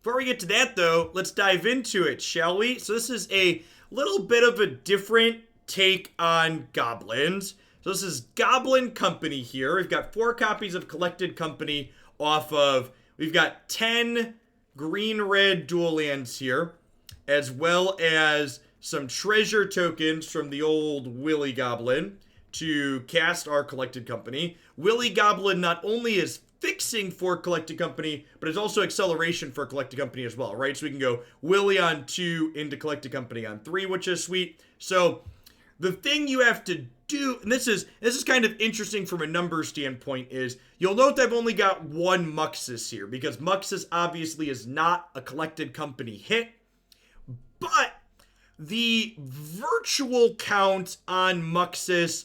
Before we get to that, though, let's dive into it, shall we? So this is a little bit of a different take on goblins. So this is Goblin Company here. We've got 4 copies of Collected Company off of... We've got 10 green-red dual lands here, as well as some treasure tokens from the old Wily Goblin to cast our Collected Company. Wily Goblin not only is fixing for Collected Company, but it's also acceleration for Collected Company as well, right? So we can go Wily on 2 into Collected Company on 3, which is sweet. So the thing you have to do, and this is kind of interesting from a numbers standpoint, is you'll note I've only got 1 Muxus here, because Muxus obviously is not a Collected Company hit, but the virtual count on Muxus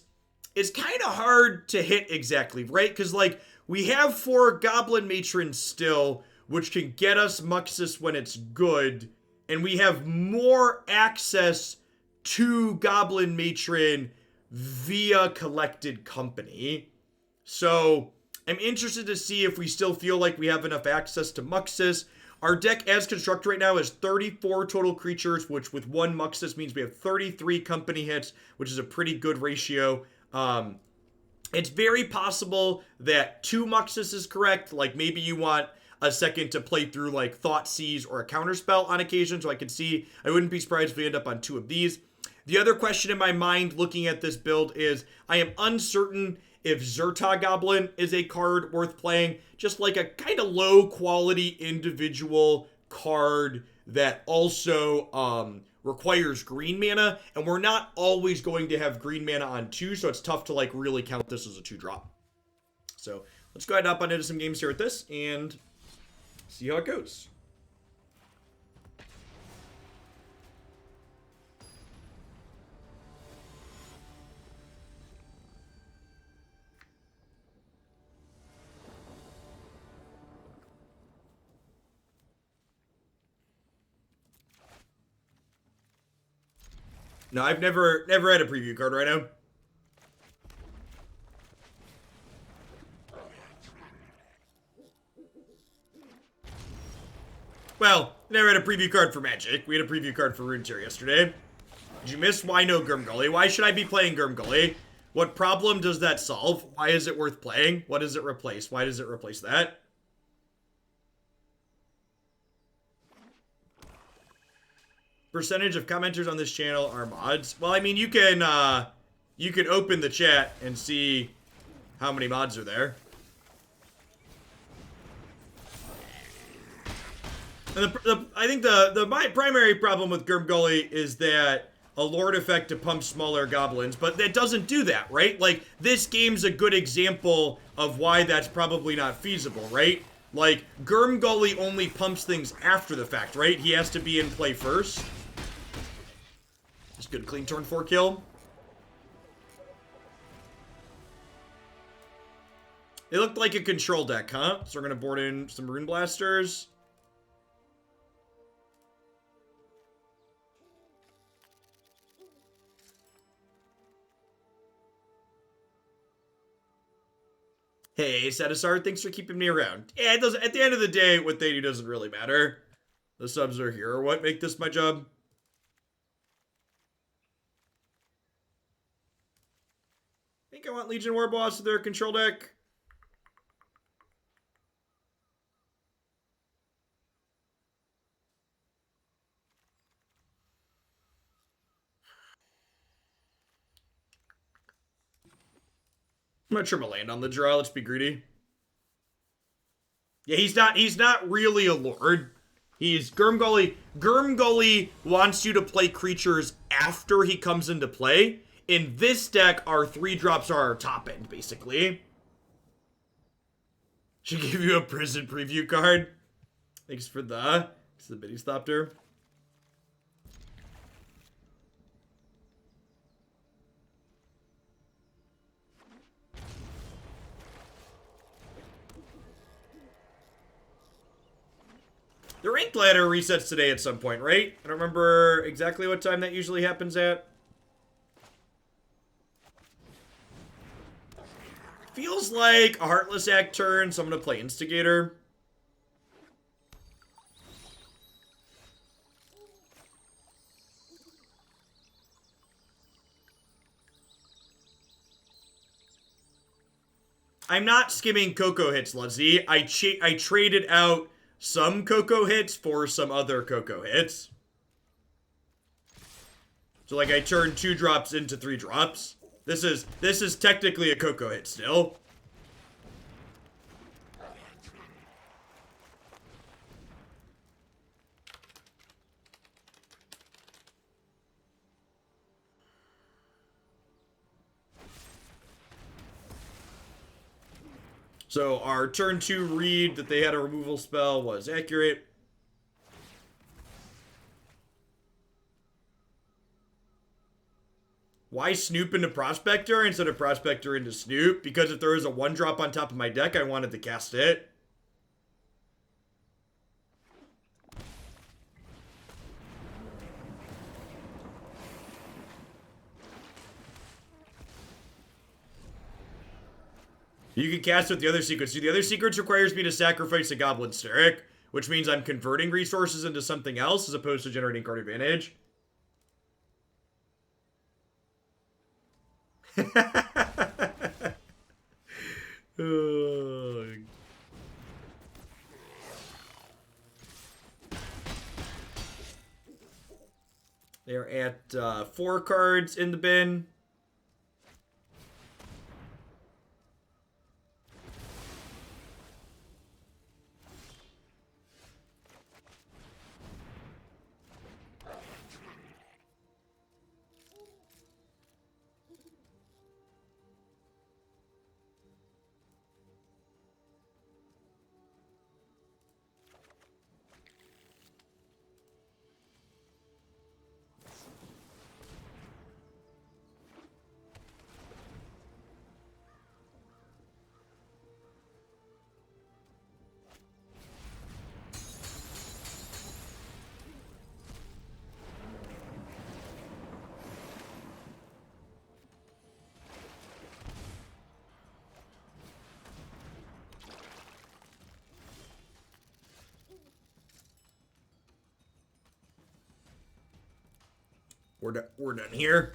is kind of hard to hit exactly, right? Because, like, we have 4 Goblin Matrons still, which can get us Muxus when it's good, and we have more access to Goblin Matron via Collected Company. So I'm interested to see if we still feel like we have enough access to Muxus. Our deck as constructed right now is 34 total creatures, which with 1 Muxus means we have 33 company hits, which is a pretty good ratio. It's very possible that 2 Muxus is correct. Like, maybe you want a second to play through, like, Thoughtseize or a Counterspell on occasion, so I could see, I wouldn't be surprised if we end up on 2 of these. The other question in my mind looking at this build is, I am uncertain if Zhur-Taa Goblin is a card worth playing, just like a kind of low quality individual card that also requires green mana, and we're not always going to have green mana on 2, so it's tough to like really count this as a 2-drop. So let's go ahead and hop on into some games here with this and see how it goes. No, I've never had a preview card right now. Well, never had a preview card for Magic. We had a preview card for Runeterra yesterday. Did you miss? Why no Gurmgully? Why should I be playing Gurmgully? What problem does that solve? Why is it worth playing? What does it replace? Why does it replace that? Percentage of commenters on this channel are mods. Well, I mean, you can open the chat and see how many mods are there. And I think my primary problem with Gurmgully is that a Lord effect to pump smaller goblins, but that doesn't do that, right? Like, this game's a good example of why that's probably not feasible, right? Like, Gurmgully only pumps things after the fact, right? He has to be in play first. Just good clean turn 4 kill. It looked like a control deck, huh? So we're gonna board in some Ruinblasters. Hey, Satisar, thanks for keeping me around. Yeah, it doesn't. At the end of the day, what they do doesn't really matter. The subs are here. What make this my job? I think I want Legion Warboss with their control deck. I'm gonna trim a land on the draw. Let's be greedy. Yeah, he's not really a lord. He's Gurmgully. Gurmgully wants you to play creatures after he comes into play. In this deck, our 3-drops are our top end, basically. Should give you a prison preview card. Thanks for the Biddy Stopter. The rank ladder resets today at some point, right? I don't remember exactly what time that usually happens at. Feels like a Heartless Act turn, so I'm going to play Instigator. I'm not skimming Coco hits, Luzzy. I traded out some Coco hits for some other Coco hits. So like I turned 2 drops into 3 drops. This is technically a Coco hit still. So our turn 2 read that they had a removal spell was accurate. Why Snoop into Prospector instead of Prospector into Snoop? Because if there was a 1-drop on top of my deck, I wanted to cast it. You can cast with the other secrets. The other secrets requires me to sacrifice a Goblin Steric, which means I'm converting resources into something else as opposed to generating card advantage. They're at 4 cards in the bin. We're done here.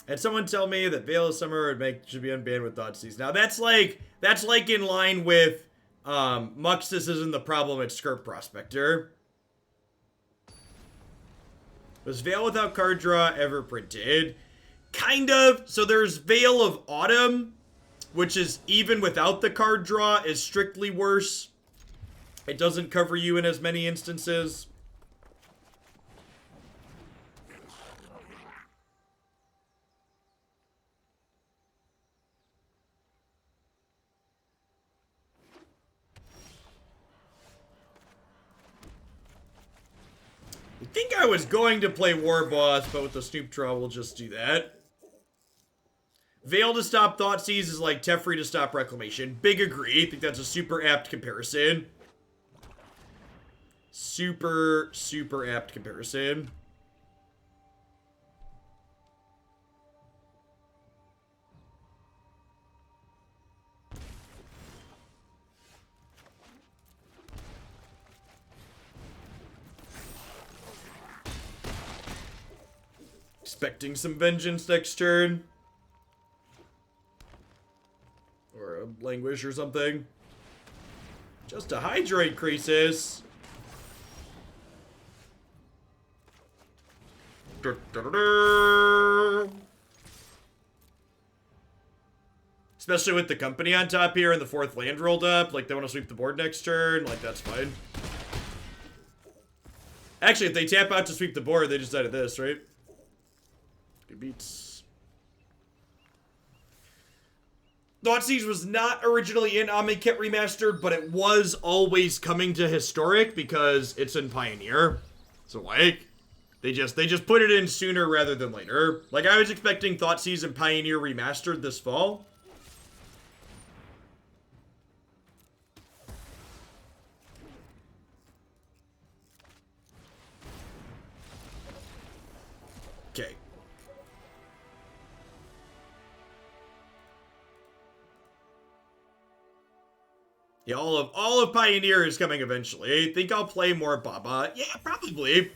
And someone tell me that Veil of Summer should be unbanned with Thoughtseize. Now that's like in line with Muxus isn't the problem at Skirk Prospector. Was Veil without card draw ever printed? Kind of. So there's Veil of Autumn, which is even without the card draw is strictly worse. It doesn't cover you in as many instances. I think I was going to play Warboss, but with the Snoop draw, we'll just do that. Veil to stop Thoughtseize is like Teferi to stop Reclamation. Big agree. I think that's a super apt comparison. Super, super apt comparison. Expecting some vengeance next turn. Or a languish or something. Just a hydrate, Crisis. Especially with the company on top here and the 4th land rolled up. Like, they want to sweep the board next turn. Like, that's fine. Actually, if they tap out to sweep the board, they just decided this, right? Good beats. Thoughtseize was not originally in Omni-Kit Remastered, but it was always coming to Historic because it's in Pioneer. So, like... They just put it in sooner rather than later. Like, I was expecting Thoughtseize and Pioneer Remastered this fall. Okay. Yeah, all of Pioneer is coming eventually. I think I'll play more Baba. Yeah, probably.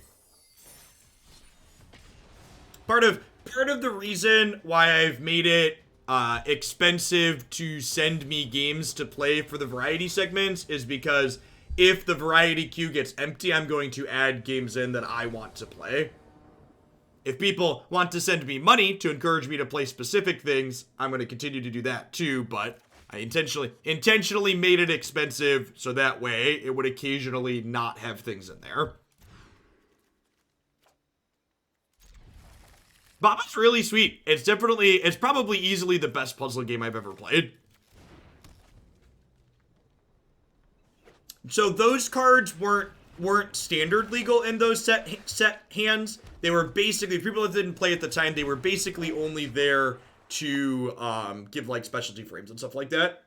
Part part of the reason why I've made it expensive to send me games to play for the variety segments is because if the variety queue gets empty, I'm going to add games in that I want to play. If people want to send me money to encourage me to play specific things, I'm going to continue to do that too, but I intentionally made it expensive so that way it would occasionally not have things in there. Baba's really sweet. It's probably easily the best puzzle game I've ever played. So those cards weren't standard legal in those set hands. They were basically, people that didn't play at the time, they were basically only there to give like specialty frames and stuff like that.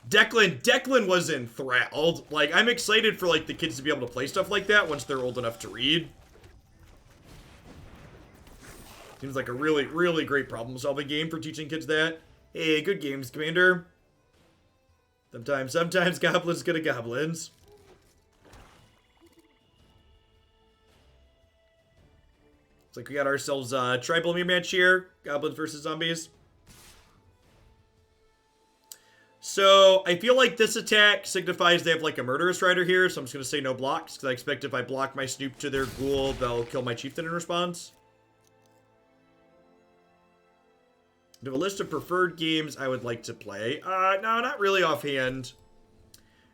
Declan was enthralled. Like, I'm excited for like the kids to be able to play stuff like that once they're old enough to read. Seems like a really, really great problem-solving game for teaching kids that. Hey, good games, Commander. Sometimes goblins good at goblins. It's like we got ourselves a tribal mirror match here. Goblins versus zombies. So, I feel like this attack signifies they have like a Murderous Rider here, so I'm just going to say no blocks, because I expect if I block my Snoop to their ghoul, they'll kill my Chieftain in response. Do a list of preferred games I would like to play. No, not really offhand.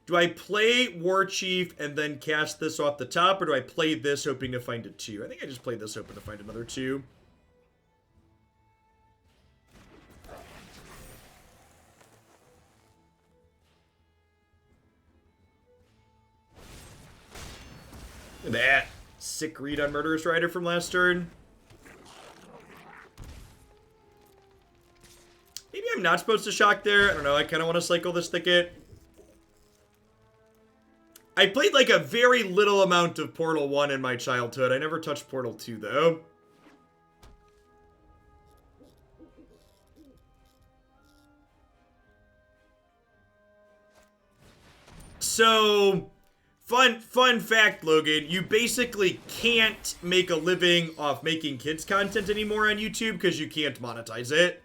Do I play Warchief and then cast this off the top, or do I play this hoping to find a 2? I think I just played this hoping to find another 2. Look at that. Sick read on Murderous Rider from last turn. Maybe I'm not supposed to shock there. I don't know. I kind of want to cycle this Thicket. I played like a very little amount of Portal 1 in my childhood. I never touched Portal 2, though. So, fun fact, Logan. You basically can't make a living off making kids content anymore on YouTube because you can't monetize it.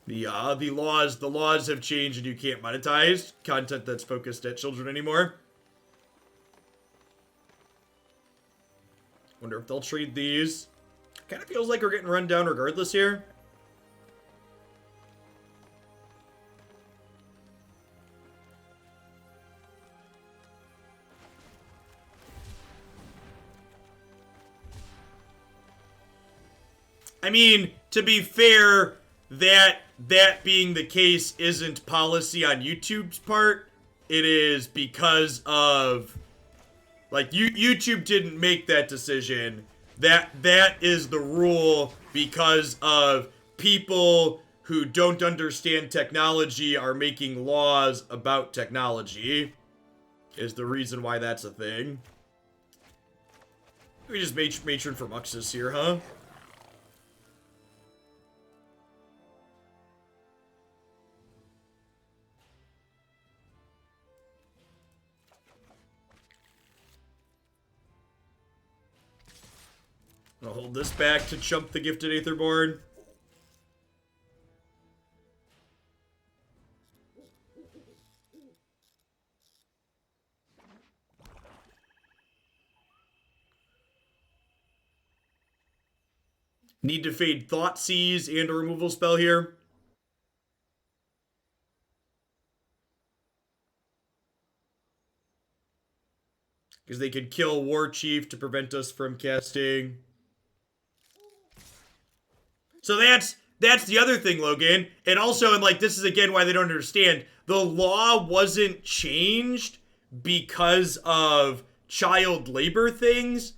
The laws have changed and you can't monetize content that's focused at children anymore. Wonder if they'll trade these. Kind of feels like we're getting run down regardless here. I mean, to be fair, that being the case isn't policy on YouTube's part. It is because of, like, YouTube didn't make that decision. That is the rule because of people who don't understand technology are making laws about technology. Is the reason why that's a thing. We just matron for Muxus here, huh? I'll hold this back to chump the Gifted Aetherborn. Need to fade Thoughtseize and a removal spell here. Because they could kill Warchief to prevent us from casting. So that's the other thing, Logan. And also, and like, this is again why they don't understand. The law wasn't changed because of child labor things.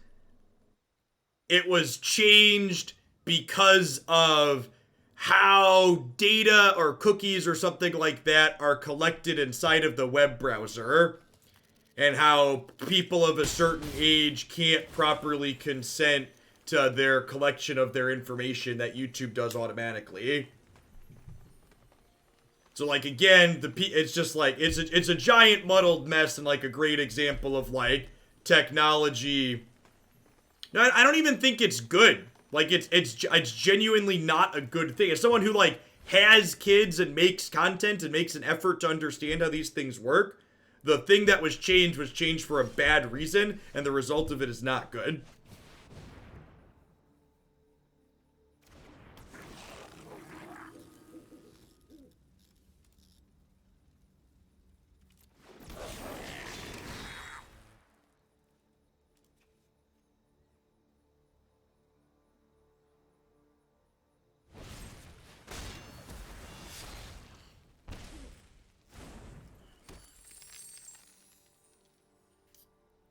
It was changed because of how data or cookies or something like that are collected inside of the web browser. And how people of a certain age can't properly consent to their collection of their information that YouTube does automatically. So, like, again, it's just like, it's a giant muddled mess and, like, a great example of, like, technology. No, I don't even think it's good. Like, it's genuinely not a good thing. As someone who, like, has kids and makes content and makes an effort to understand how these things work, the thing that was changed for a bad reason, and the result of it is not good.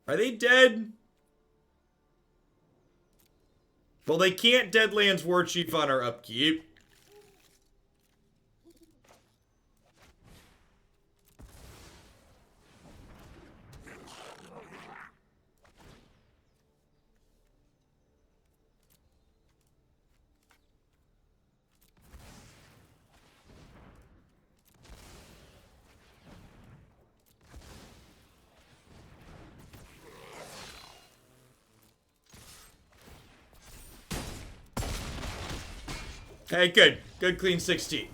Are they dead? Well, they can't Deadlands Warchief on our upkeep. Hey, good. Good, clean 16.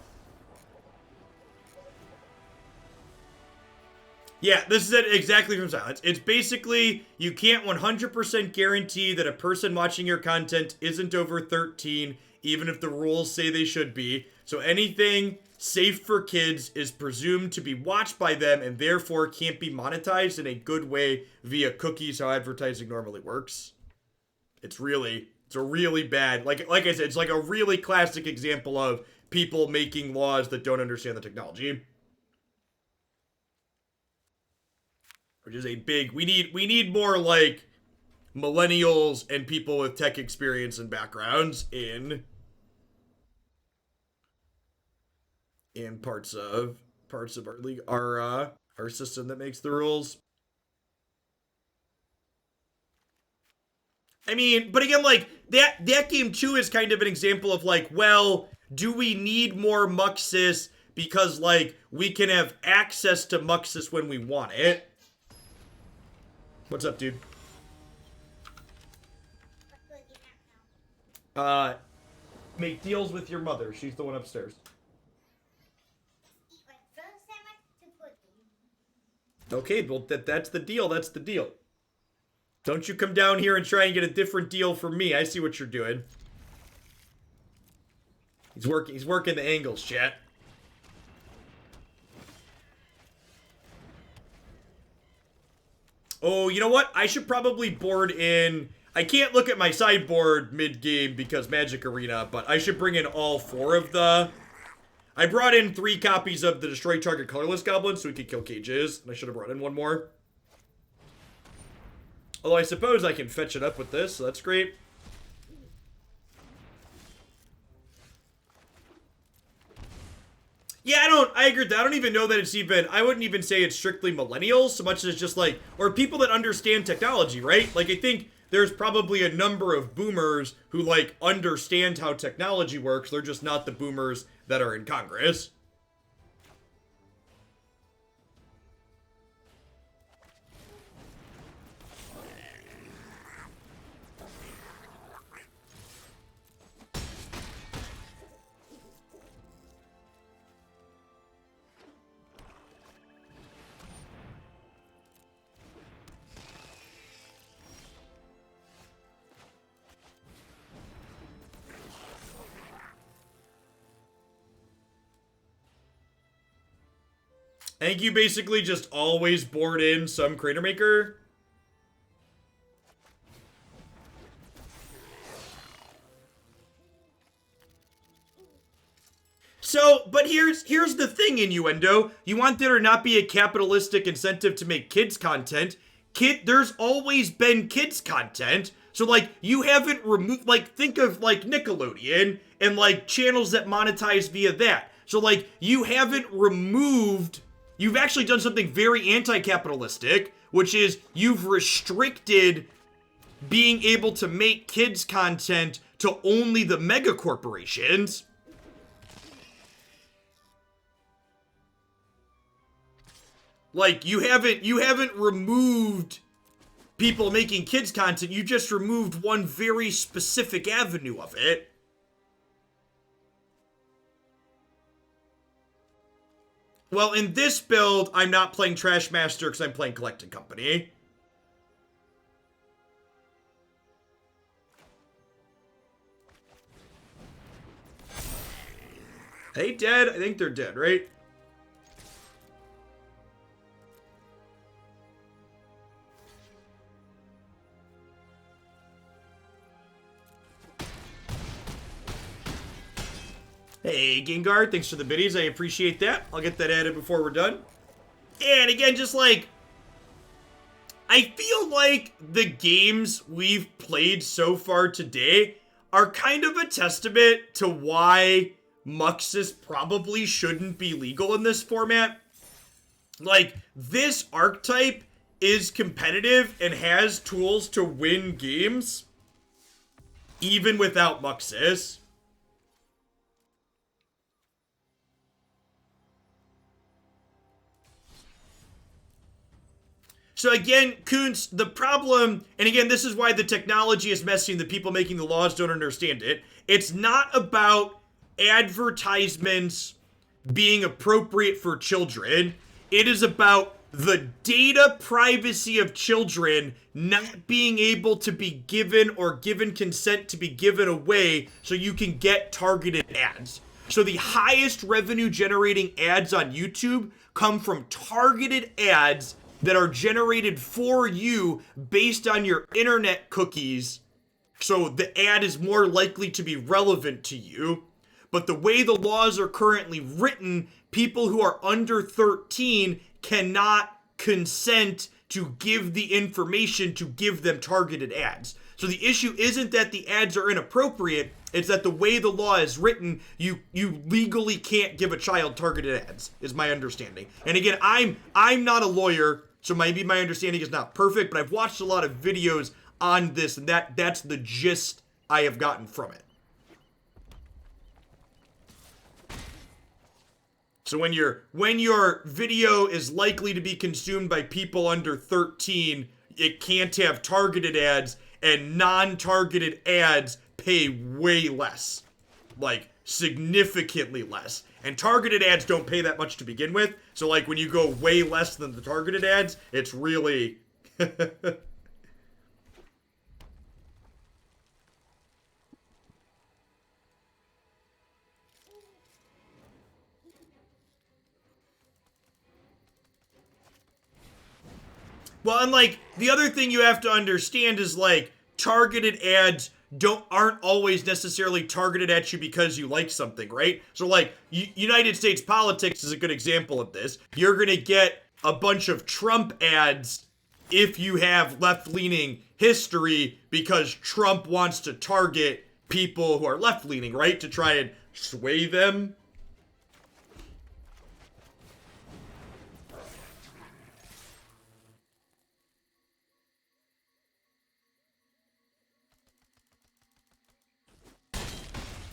Yeah, this is it exactly from Silence. It's basically, you can't 100% guarantee that a person watching your content isn't over 13, even if the rules say they should be. So anything safe for kids is presumed to be watched by them and therefore can't be monetized in a good way via cookies, how advertising normally works. It's a really bad, like I said, it's like a really classic example of people making laws that don't understand the technology. Which is a big, we need more like millennials and people with tech experience and backgrounds in parts of our league, our system that makes the rules. I mean, but again, like, that game, too, is kind of an example of, like, well, do we need more Muxus because, like, we can have access to Muxus when we want it? What's up, dude? Make deals with your mother. She's the one upstairs. Okay, well, that's the deal. That's the deal. Don't you come down here and try and get a different deal from me. I see what you're doing. He's working the angles, chat. Oh, you know what? I should probably board in... I can't look at my sideboard mid-game because Magic Arena, but I should bring in all 4 of the... I brought in 3 copies of the Destroy Target Colorless Goblin so we could kill cages. And I should have brought in 1 more. Although I suppose I can fetch it up with this, so that's great. Yeah, I agree with that. I don't even know that it's even, I wouldn't even say it's strictly millennials so much as just like, or people that understand technology, right? Like, I think there's probably a number of boomers who, like, understand how technology works. They're just not the boomers that are in Congress. I think you basically just always board in some Cratermaker. So, but here's the thing, Innuendo. You want there to not be a capitalistic incentive to make kids content. There's always been kids content. So, like, you haven't removed, like, think of, like, Nickelodeon and, like, channels that monetize via that. So, like, you haven't removed... You've actually done something very anti-capitalistic, which is you've restricted being able to make kids content to only the mega corporations. Like, you haven't removed people making kids content, you just removed one very specific avenue of it. Well, in this build, I'm not playing Trash Master because I'm playing Collecting Company. They dead? I think they're dead, right? Hey, Gengar, thanks for the biddies. I appreciate that. I'll get that added before we're done. And again, just like, I feel like the games we've played so far today are kind of a testament to why Muxus probably shouldn't be legal in this format. Like, this archetype is competitive and has tools to win games, even without Muxus. So again, Kuntz, the problem, and again, this is why the technology is messy and the people making the laws don't understand it. It's not about advertisements being appropriate for children. It is about the data privacy of children not being able to be given or given consent to be given away so you can get targeted ads. So the highest revenue generating ads on YouTube come from targeted ads that are generated for you based on your internet cookies, so the ad is more likely to be relevant to you. But the way the laws are currently written, people who are under 13 cannot consent to give the information to give them targeted ads. So the issue isn't that the ads are inappropriate, it's that the way the law is written, you legally can't give a child targeted ads, is my understanding. And again, I'm not a lawyer, so maybe my understanding is not perfect, but I've watched a lot of videos on this, and that's the gist I have gotten from it. So when your video is likely to be consumed by people under 13, it can't have targeted ads, and non-targeted ads pay way less. Like, significantly less. And targeted ads don't pay that much to begin with. So like when you go way less than the targeted ads, it's really Well, and like the other thing you have to understand is like targeted ads aren't always necessarily targeted at you because you like something, right? So like United States politics is a good example of this. You're going to get a bunch of Trump ads if you have left-leaning history because Trump wants to target people who are left-leaning, right? To try and sway them.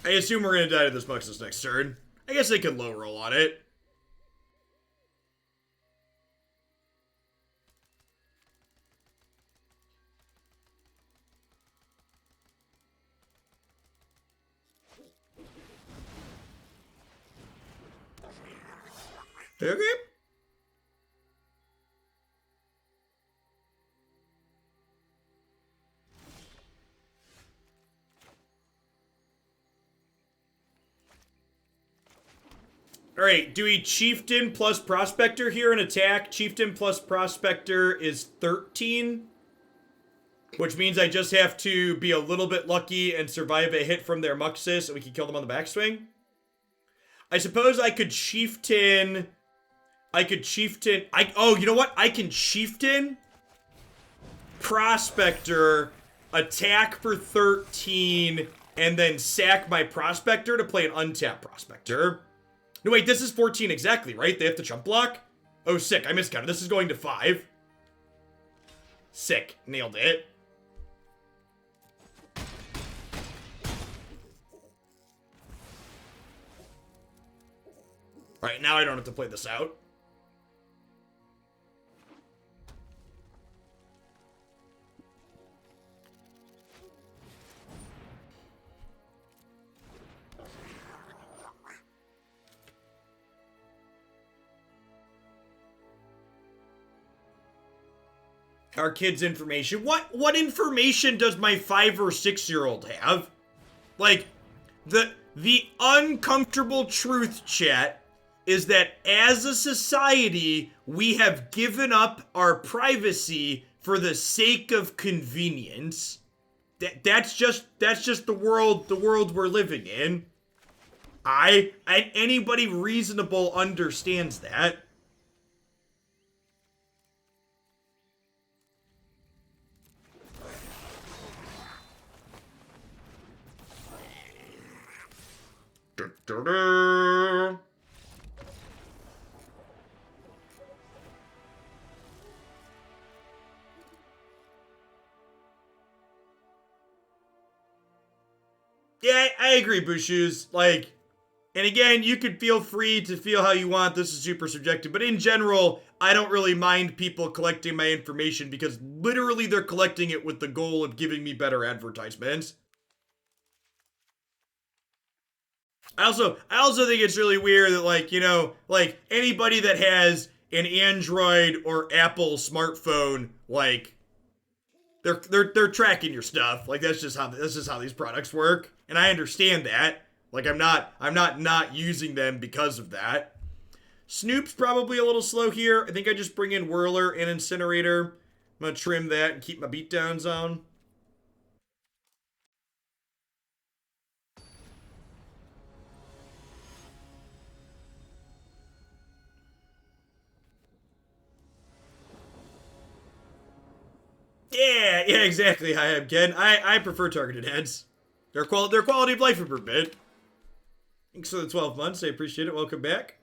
I assume we're going to die to this Muxus next turn. I guess they can low roll on it. Okay. Alright, do we Chieftain plus Prospector here in attack? Chieftain plus Prospector is 13. Which means I just have to be a little bit lucky and survive a hit from their Muxus, and we can kill them on the backswing. I suppose I could Chieftain... Oh, you know what? I can Chieftain Prospector, attack for 13, and then sack my Prospector to play an untapped Prospector. No, wait, this is 14 exactly, right? They have to jump block? Oh, sick, I miscounted. This is going to 5. Sick, nailed it. Alright, now I don't have to play this out. Our kids' information. What information does my 5 or 6-year-old have? Like, the uncomfortable truth, chat, is that as a society, we have given up our privacy for the sake of convenience. That's just the world we're living in. Anybody reasonable understands that. Yeah, I agree, Bushoes. Like, and again, you could feel free to feel how you want. This is super subjective. But in general, I don't really mind people collecting my information because literally they're collecting it with the goal of giving me better advertisements. I also think it's really weird that, like, you know, like, anybody that has an Android or Apple smartphone, like, they're tracking your stuff. Like, that's just how these products work. And I understand that. Like, I'm not using them because of that. Snoop's probably a little slow here. I think I just bring in Whirler and Incinerator. I'm gonna trim that and keep my beatdowns on. Yeah, exactly. Hi, I'm Ken. I prefer targeted ads. Their quality of life improvement. Thanks for the 12 months. I appreciate it. Welcome back.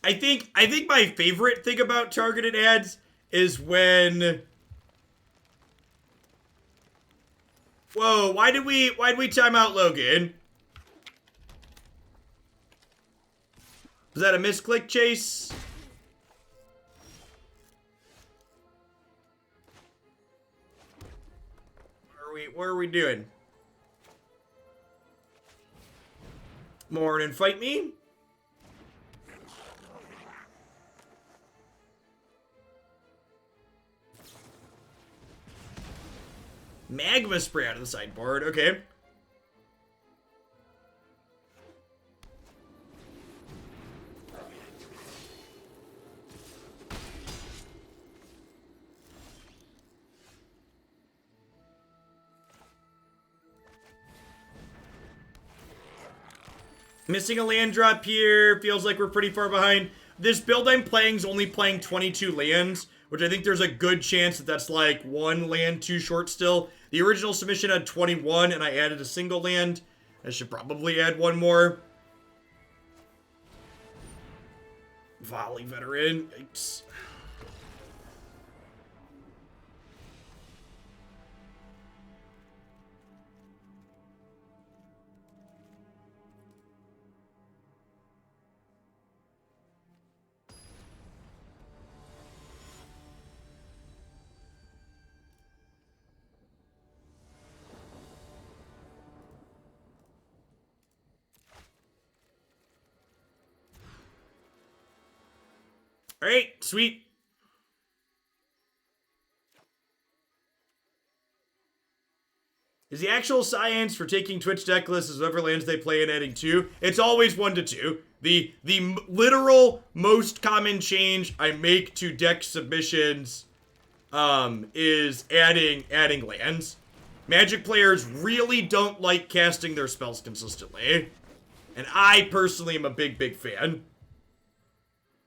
I think my favorite thing about targeted ads is when... Whoa, why'd we time out Logan? Was that a misclick, Chase? What are we doing? Morning, fight me? Magma spray out of the sideboard. Okay. Missing a land drop here. Feels like we're pretty far behind. This build I'm playing is only playing 22 lands, which I think there's a good chance that that's like 1 land too short still. The original submission had 21, and I added a single land. I should probably add 1 more. Volley Veteran. Yikes. All right, sweet. Is the actual science for taking Twitch deck lists as whatever lands they play and adding 2? It's always 1 to 2. The literal most common change I make to deck submissions is adding lands. Magic players really don't like casting their spells consistently. And I personally am a big fan.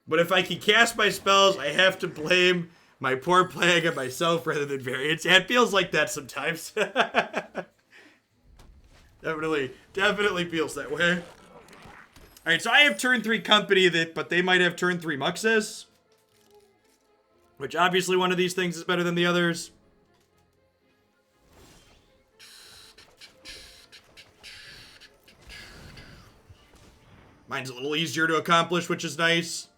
But if I can cast my spells, I have to blame my poor playing of myself rather than variants. Yeah, it feels like that sometimes. Definitely feels that way. Alright, so I have turn 3 company, but they might have turn 3 Muxus. Which obviously one of these things is better than the others. Mine's a little easier to accomplish, which is nice.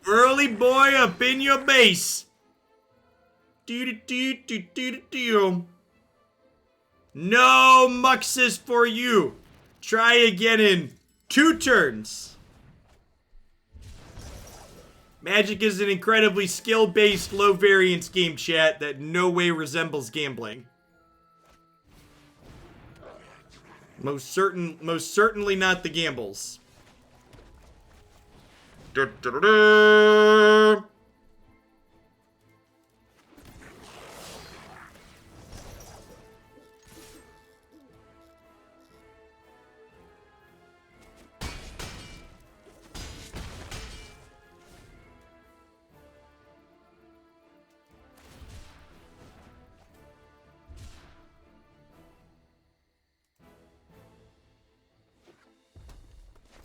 Early boy up in your base. No Muxus for you. Try again in 2 turns. Magic is an incredibly skill-based, low-variance game, chat, that in no way resembles gambling. Most certainly not the gambles. Da, da, da, da.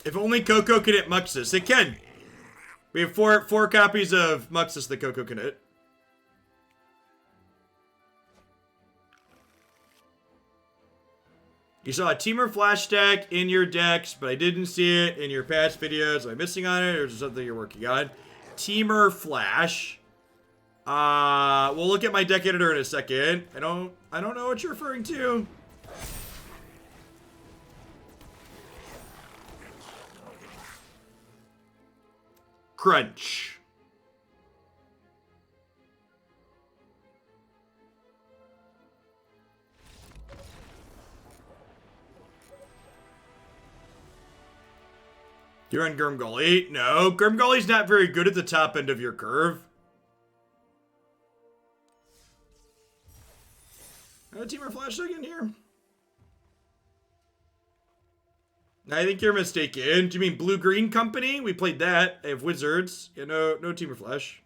If only Coco could hit Muxus. It can. We have four copies of Muxus that Coco can hit. You saw a Teamer Flash deck in your decks, but I didn't see it in your past videos. Am I missing on it, or is it something you're working on? Teamer Flash. We'll look at my deck editor in a second. I don't know what you're referring to. Crunch. You're on Grimgully? No, Grimgully's not very good at the top end of your curve. Oh, Teamer Flash deck in here? I think you're mistaken. Do you mean Blue-Green Company? We played that. They have Wizards. Yeah, no Teamer Flash.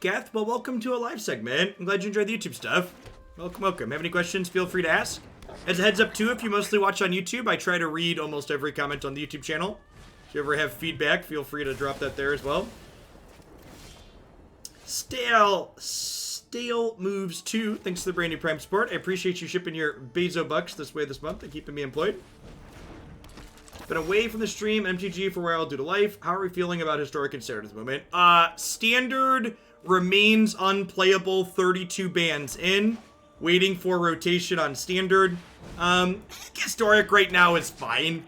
Gath, well, welcome to a live segment. I'm glad you enjoyed the YouTube stuff. Welcome. Have any questions, feel free to ask. As a heads up, too, if you mostly watch on YouTube, I try to read almost every comment on the YouTube channel. If you ever have feedback, feel free to drop that there as well. Stale Moves 2, thanks to the brand new Prime support. I appreciate you shipping your Bezo bucks this way this month and keeping me employed. Been away from the stream, MTG for a while due to life. How are we feeling about Historic and Standard at the moment? Standard remains unplayable, 32 bans in. Waiting for rotation on Standard. Historic right now is fine.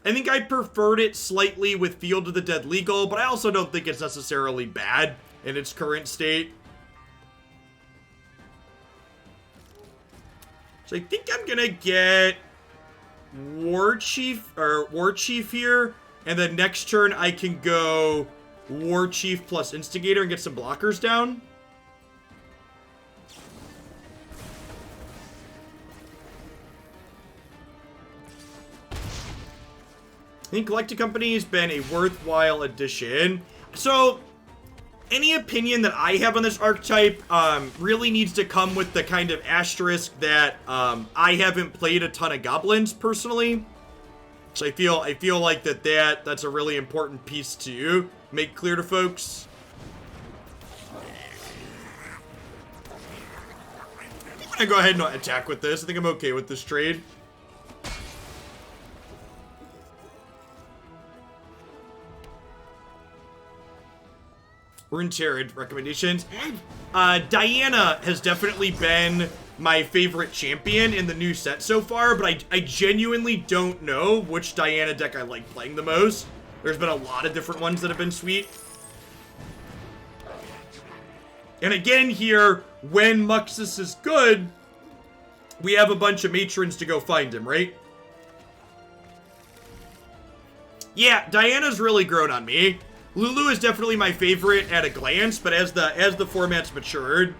I think I preferred it slightly with Field of the Dead legal, but I also don't think it's necessarily bad in its current state. So I think I'm gonna get Warchief here, and then next turn I can go Warchief plus Instigator and get some blockers down. I think Galactic Company has been a worthwhile addition. So, any opinion that I have on this archetype really needs to come with the kind of asterisk that I haven't played a ton of goblins personally. So I feel like that's a really important piece to make clear to folks. I'm gonna go ahead and attack with this. I think I'm okay with this trade. Runeterrid recommendations. Diana has definitely been my favorite champion in the new set so far, but I genuinely don't know which Diana deck I like playing the most. There's been a lot of different ones that have been sweet. And again here, when Muxus is good, we have a bunch of matrons to go find him, right? Yeah, Diana's really grown on me. Lulu is definitely my favorite at a glance, but as the format's matured.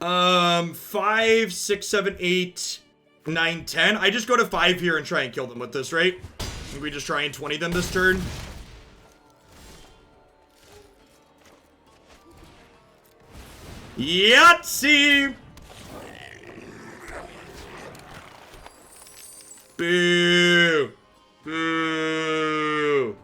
5, 6, 7, 8, 9, 10. I just go to 5 here and try and kill them with this, right? And we just try and 20 them this turn. Yahtzee! Boo! Boo!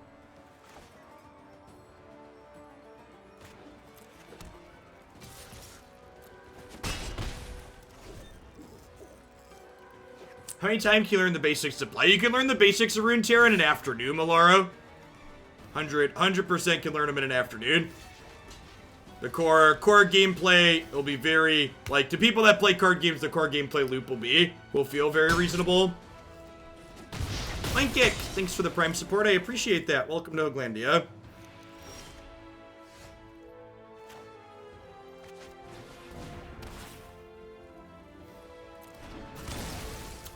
How many times can you learn the basics to play? You can learn the basics of Runeterra in an afternoon, Maloro. 100% can learn them in an afternoon. The core gameplay will be very, like, to people that play card games, the core gameplay loop will feel very reasonable. Linkik, thanks for the Prime support. I appreciate that. Welcome to Oglandia.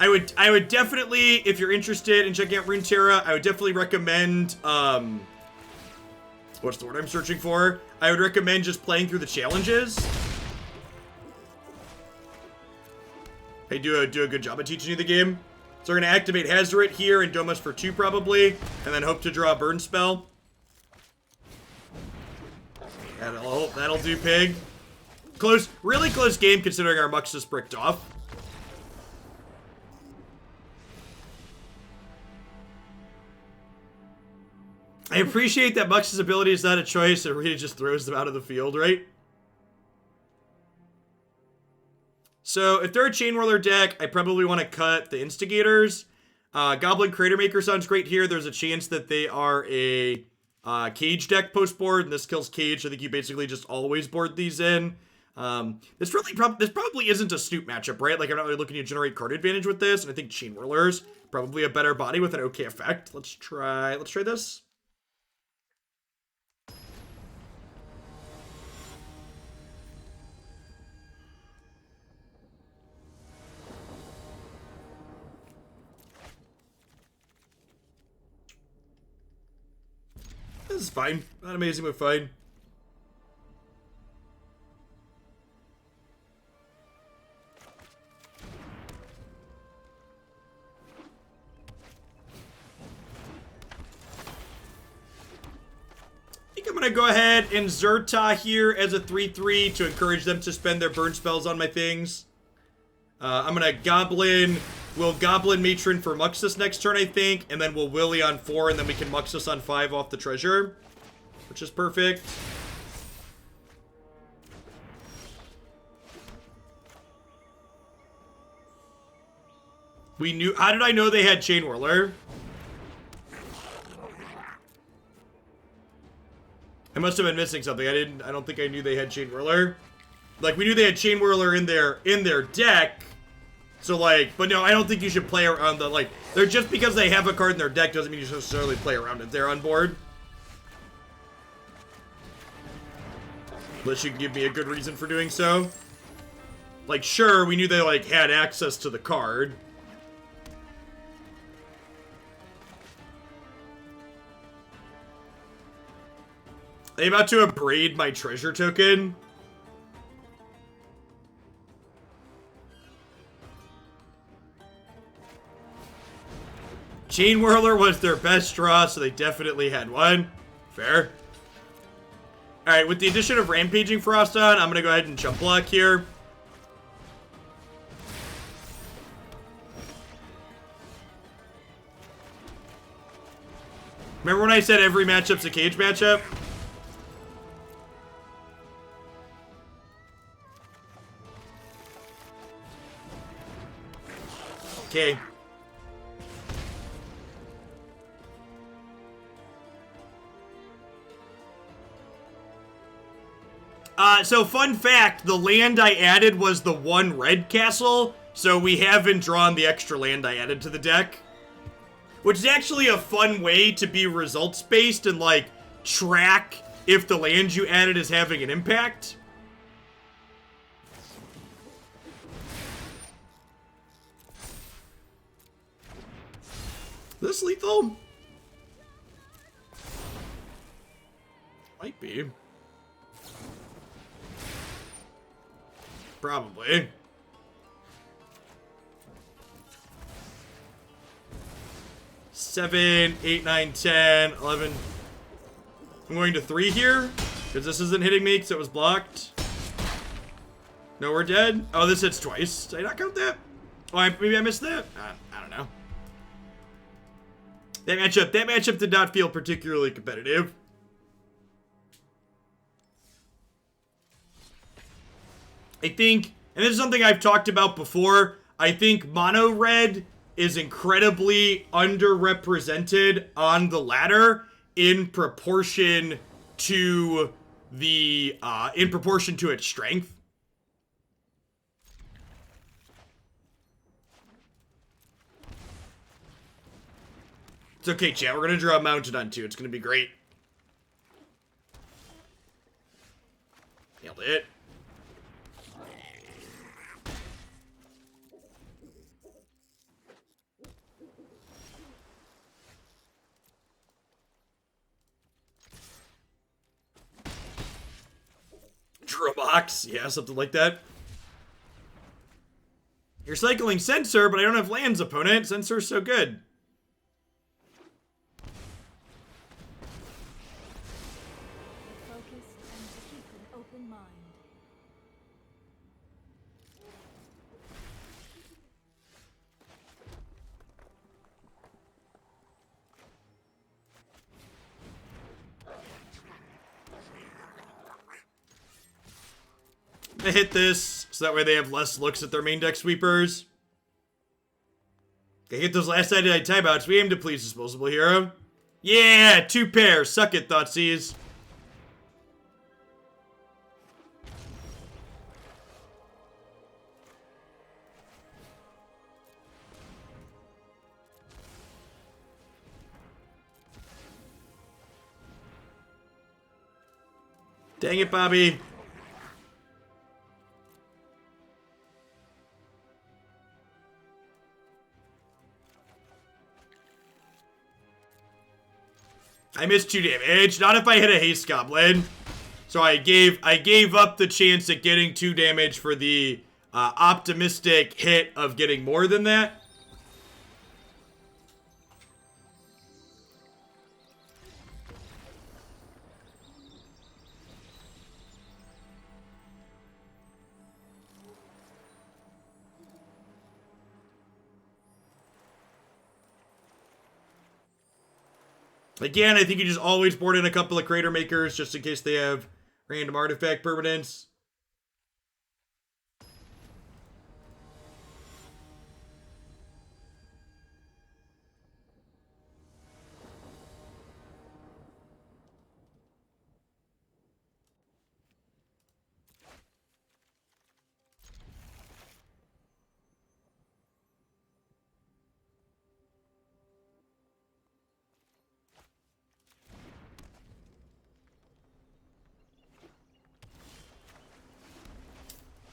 I would definitely, if you're interested in checking out Runeterra, I would definitely recommend, what's the word I'm searching for? I would recommend just playing through the challenges. They do a good job of teaching you the game. So we're going to activate Hazoret here and Domus for 2 probably, and then hope to draw a burn spell. That'll do, pig. Close, really close game considering our Muxus bricked off. I appreciate that Muxus' ability is not a choice. It really just throws them out of the field, right? So, if they're a Chainwhirler deck, I probably want to cut the Instigators. Goblin Cratermaker sounds great here. There's a chance that they are a Cage deck post-board, and this kills Cage. I think you basically just always board these in. This probably isn't a Snoop matchup, right? Like, I'm not really looking to generate card advantage with this, and I think Chainwhirler's probably a better body with an okay effect. Let's try this. This is fine. Not amazing, but fine. I think I'm going to go ahead and Zhur-Taa here as a 3/3 to encourage them to spend their burn spells on my things. I'm going to We'll Goblin Matron for Muxus next turn, I think, and then we'll Willy on 4, and then we can Muxus on 5 off the treasure, which is perfect. How did I know they had Chainwhirler? I must have been missing something. I don't think I knew they had Chainwhirler. Like, we knew they had Chainwhirler in their deck. So, like, but no, I don't think you should play around the, like, they're just because they have a card in their deck doesn't mean you should necessarily play around it. They're on board. Unless you can give me a good reason for doing so. Like, sure, we knew they, like, had access to the card. Are they about to abrade my treasure token? Chainwhirler was their best draw, so they definitely had one. Fair. Alright, with the addition of Rampaging Frost on, I'm going to go ahead and jump block here. Remember when I said every matchup's a Cage matchup? Okay. So fun fact, the land I added was the 1 red castle, so we haven't drawn the extra land I added to the deck. which is actually a fun way to be results-based and, like, track if the land you added is having an impact. Is this lethal? Might be. Probably. Seven, 8, 9, 10, 11. I'm going to 3 here, because this isn't hitting me because it was blocked. No, we're dead. Oh, this hits twice. Did I not count that? Oh, maybe I missed that? I don't know. That matchup did not feel particularly competitive. I think, and this is something I've talked about before, I think mono red is incredibly underrepresented on the ladder in proportion to the its strength. It's okay, chat. We're gonna draw a mountain on 2. It's gonna be great. Nailed it. Drew a box. Yeah, something like that. You're cycling Censor, but I don't have lands, opponent. Censor's so good. Focus and keep an open mind. I hit this, so that way they have less looks at their main deck sweepers. They hit those last timeouts. We aim to please Disposable Hero. Yeah, 2 pairs. Suck it, Thoughtseize. Dang it, Bobby. I missed 2 damage. Not if I hit a Haste Goblin. So I gave up the chance at getting 2 damage for the optimistic hit of getting more than that. Again, I think you just always board in a couple of Cratermakers just in case they have random artifact permanents.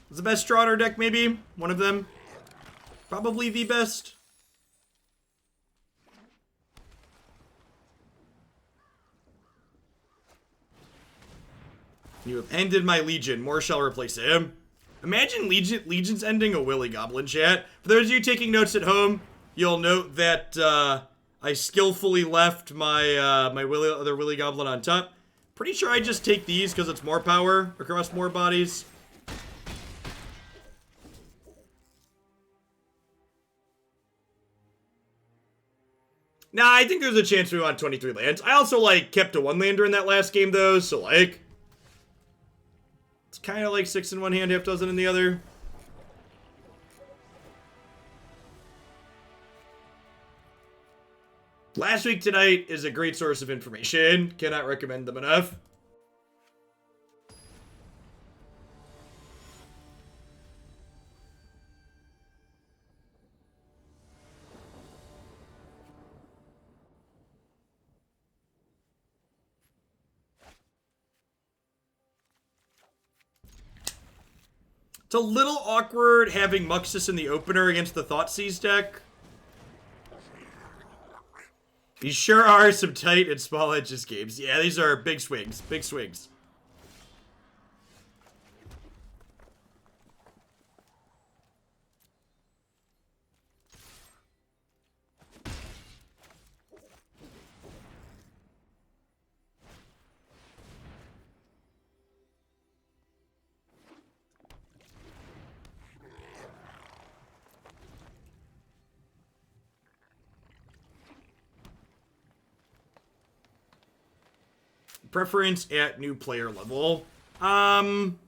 It's the best draw in our deck, maybe? One of them. Probably the best. You have ended my Legion. More shall replace him. Imagine Legion's ending a Wily Goblin, chat. For those of you taking notes at home, you'll note that I skillfully left my other Wily Goblin on top. Pretty sure I just take these because it's more power across more bodies. Nah, I think there's a chance we want 23 lands. I also, like, kept a 1-lander in that last game, though, so, like... It's kind of like 6 in one hand, half dozen in the other. Last Week Tonight is a great source of information. Cannot recommend them enough. a little awkward having Muxus in the opener against the Thoughtseize deck. These sure are some tight and small edges games. Yeah, these are big swings. Big swings. Preference at new player level. Probably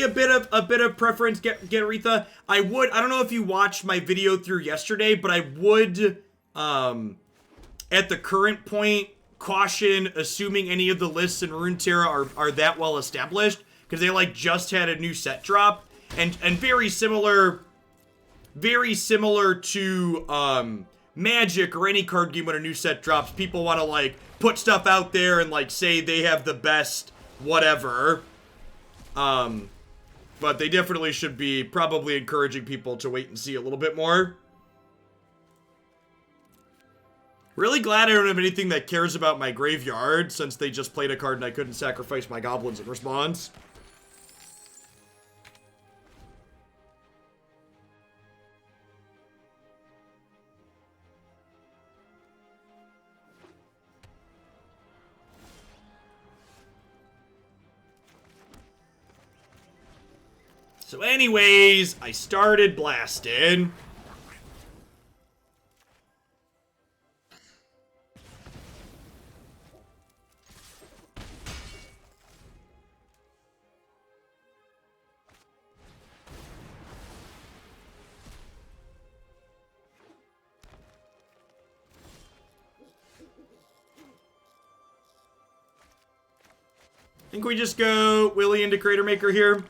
a bit of preference. Get Aretha. I don't know if you watched my video through yesterday, but I would at the current point caution assuming any of the lists in Runeterra are that well established, because they like just had a new set drop and very similar to Magic or any card game when a new set drops. People want to like put stuff out there and like say they have the best whatever. But they definitely should be probably encouraging people to wait and see a little bit more. Really glad I don't have anything that cares about my graveyard, since they just played a card and I couldn't sacrifice my goblins in response. So anyways, I started blasting. I think we just go Wily into Cratermaker here.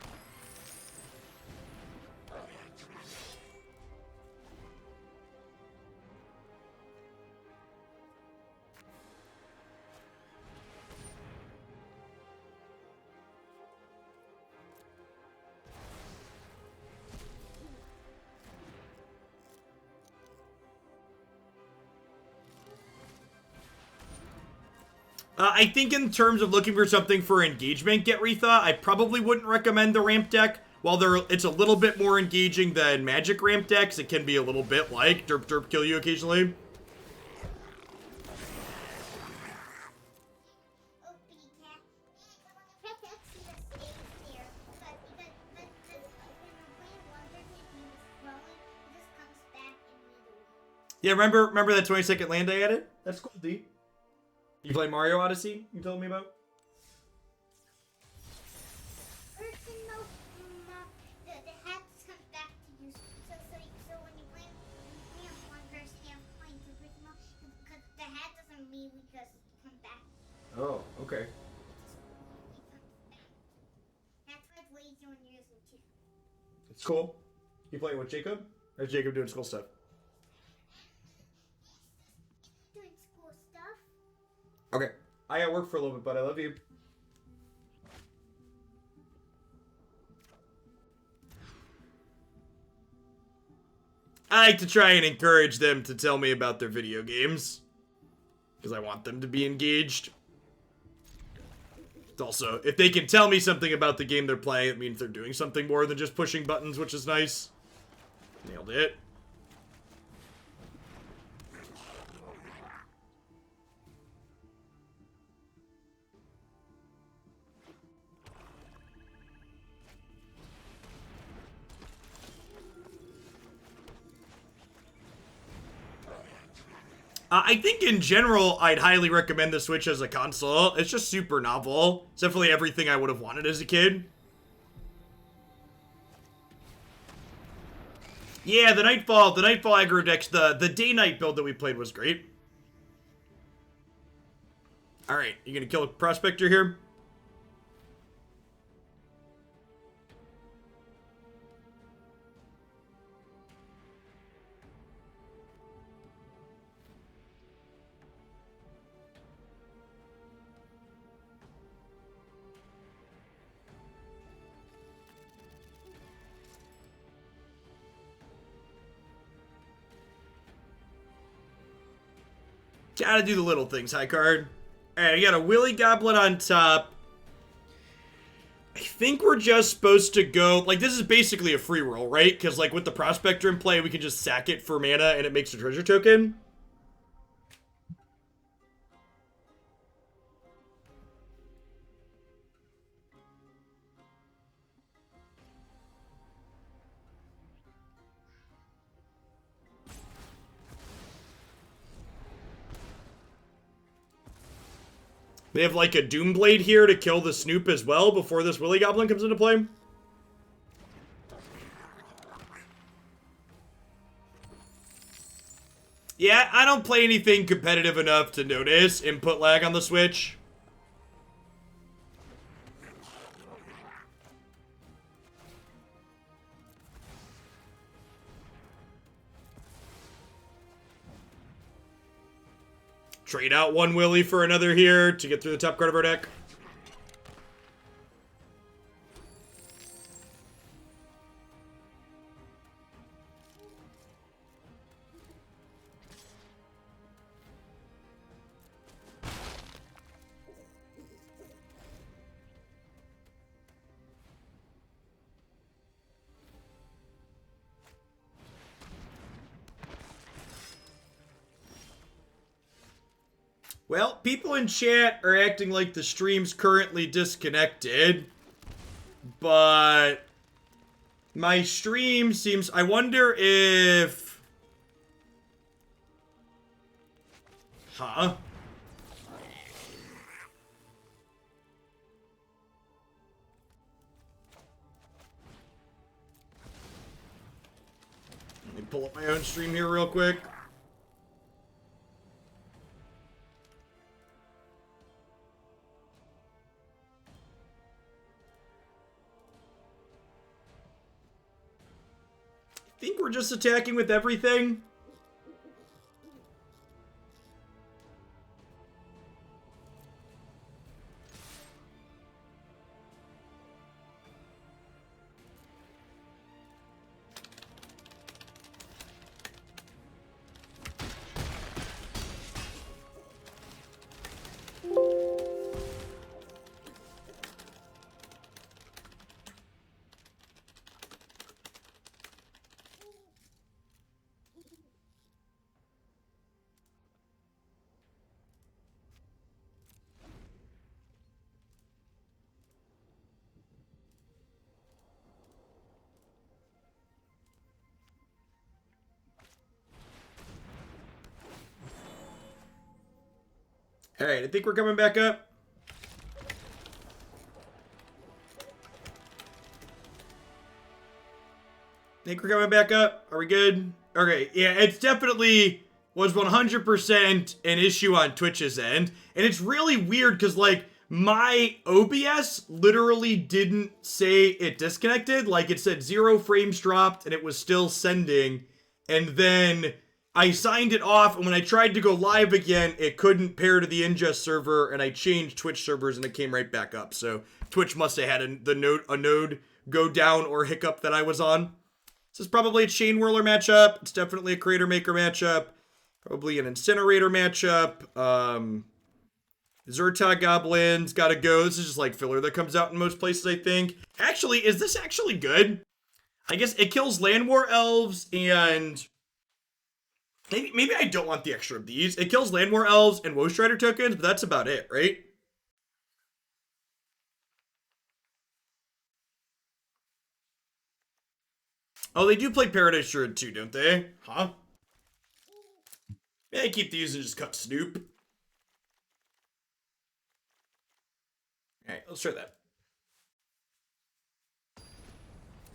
I think in terms of looking for something for engagement, Get Retha, I probably wouldn't recommend the ramp deck. While it's a little bit more engaging than Magic ramp decks, it can be a little bit like derp derp kill you occasionally. Yeah, remember that 20-second land I added? That's cool, D. You play Mario Odyssey? You told me about? The hat comes back to you. So when you play on one person, you have to play two person mode, because the hat doesn't immediately just come back. Oh, okay. That's why it's lazy when you're using two. It's cool. You playing with Jacob? Or is Jacob doing school stuff? Doing school stuff. Okay. I got work for a little bit, but I love you. I like to try and encourage them to tell me about their video games, because I want them to be engaged. It's also, if they can tell me something about the game they're playing, it means they're doing something more than just pushing buttons, which is nice. Nailed it. I think in general, I'd highly recommend the Switch as a console. It's just super novel. It's definitely everything I would have wanted as a kid. Yeah, the Nightfall aggro decks, the day-night build that we played was great. Alright, you gonna kill a Prospector here? Gotta do the little things, high card. Alright, I got a Wily Goblin on top. I think we're just supposed to go... Like, this is basically a free roll, right? Because, like, with the Prospector in play, we can just sack it for mana and it makes a treasure token. They have, like, a Doomblade here to kill the Snoop as well before this Wily Goblin comes into play. Yeah, I don't play anything competitive enough to notice input lag on the Switch. Trade out one Willy for another here to get through the top card of our deck. Well, people in chat are acting like the stream's currently disconnected, but my stream seems... I wonder if... Huh? Let me pull up my own stream here real quick. I think we're just attacking with everything. Alright, I think we're coming back up. Think we're coming back up? Are we good? Okay, yeah, it's definitely was 100% an issue on Twitch's end. And it's really weird because, like, my OBS literally didn't say it disconnected. Like, it said 0 frames dropped and it was still sending. And then I signed it off, and when I tried to go live again, it couldn't pair to the ingest server, and I changed Twitch servers, and it came right back up. So Twitch must have had a node go down or hiccup that I was on. This is probably a Chainwhirler matchup. It's definitely a Cratermaker matchup. Probably an Incinerator matchup. Zhur-Taa Goblin's gotta go. This is just like filler that comes out in most places, I think. Actually, is this actually good? I guess it kills Land War Elves and... Maybe I don't want the extra of these. It kills Land War Elves and Woe Strider tokens, but that's about it, right? Oh, they do play Paradise Druid too, don't they? Huh? Yeah, I keep these and just cut Snoop. Alright, let's try that.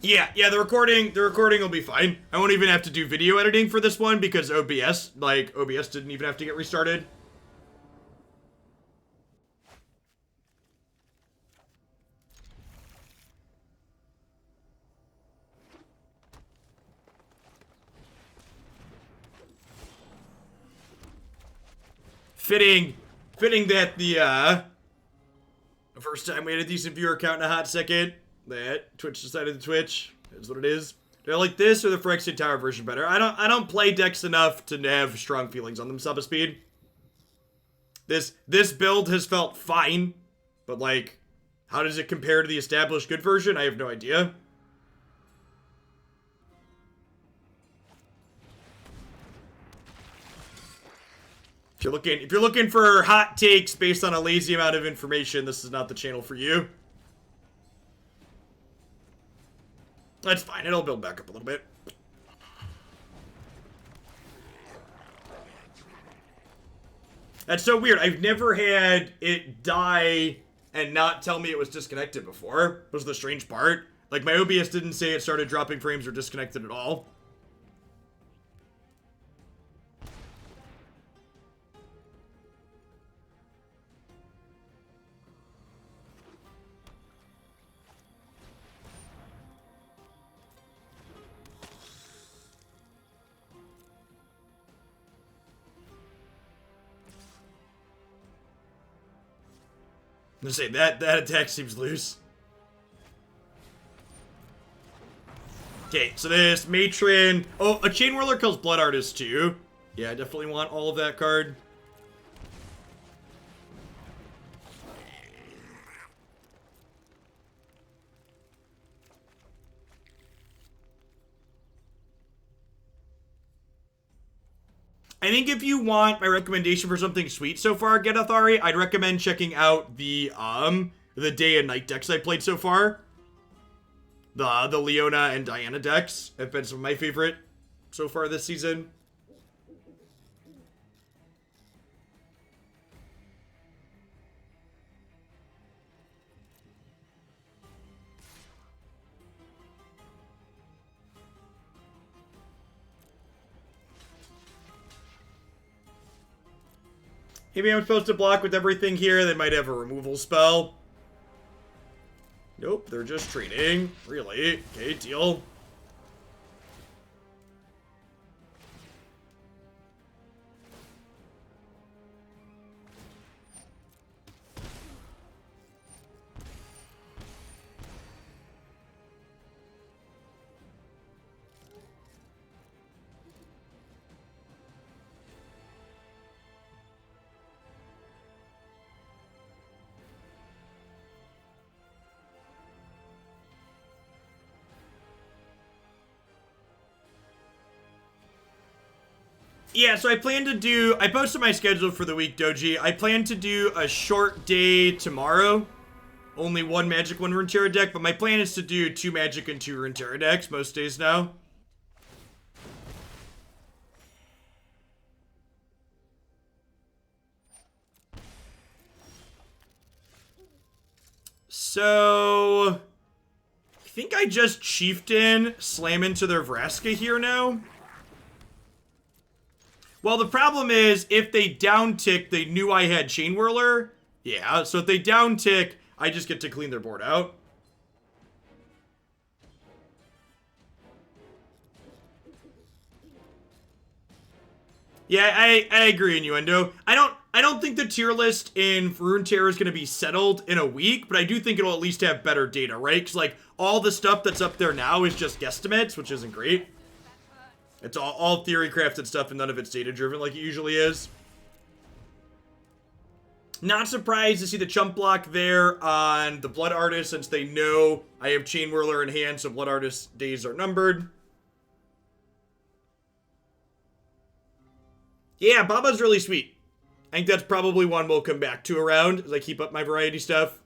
Yeah, the recording will be fine. I won't even have to do video editing for this one because OBS didn't even have to get restarted. Fitting that the first time we had a decent viewer count in a hot second. That Twitch decided to Twitch. That's what it is. Do I like this or the Phyrexian Tower version better? I don't play decks enough to have strong feelings on them, Suba Speed. This build has felt fine, but like, how does it compare to the established good version? I have no idea. If you're looking for hot takes based on a lazy amount of information, this is not the channel for you. That's fine. It'll build back up a little bit. That's so weird. I've never had it die and not tell me it was disconnected before. Was the strange part. Like, my OBS didn't say it started dropping frames or disconnected at all. I'm gonna say that attack seems loose. Okay, so this Matron. Oh, a Chainwhirler kills Blood Artist too. Yeah, I definitely want all of that card. I think if you want my recommendation for something sweet so far, Getathari, I'd recommend checking out the day and night decks I played so far. The Leona and Diana decks have been some of my favorite so far this season. Maybe I'm supposed to block with everything here. They might have a removal spell. Nope, they're just trading. Really? Okay, deal. Yeah, so I posted my schedule for the week, Doji. I plan to do a short day tomorrow. Only one Magic, one Runeterra deck, but my plan is to do 2 Magic and 2 Runeterra decks most days now. So, I think I just Chieftain, slam into their Vraska here now. Well, the problem is, if they downtick, they knew I had Chainwhirler. Yeah, so if they downtick, I just get to clean their board out. Yeah, I agree, Innuendo. I don't think the tier list in Runeterra is going to be settled in a week, but I do think it'll at least have better data, right? Because, like, all the stuff that's up there now is just guesstimates, which isn't great. It's all theory-crafted stuff and none of it's data-driven like it usually is. Not surprised to see the chump block there on the Blood Artist since they know I have Chainwhirler in hand, so Blood Artist days are numbered. Yeah, Baba's really sweet. I think that's probably one we'll come back to around as I keep up my variety stuff.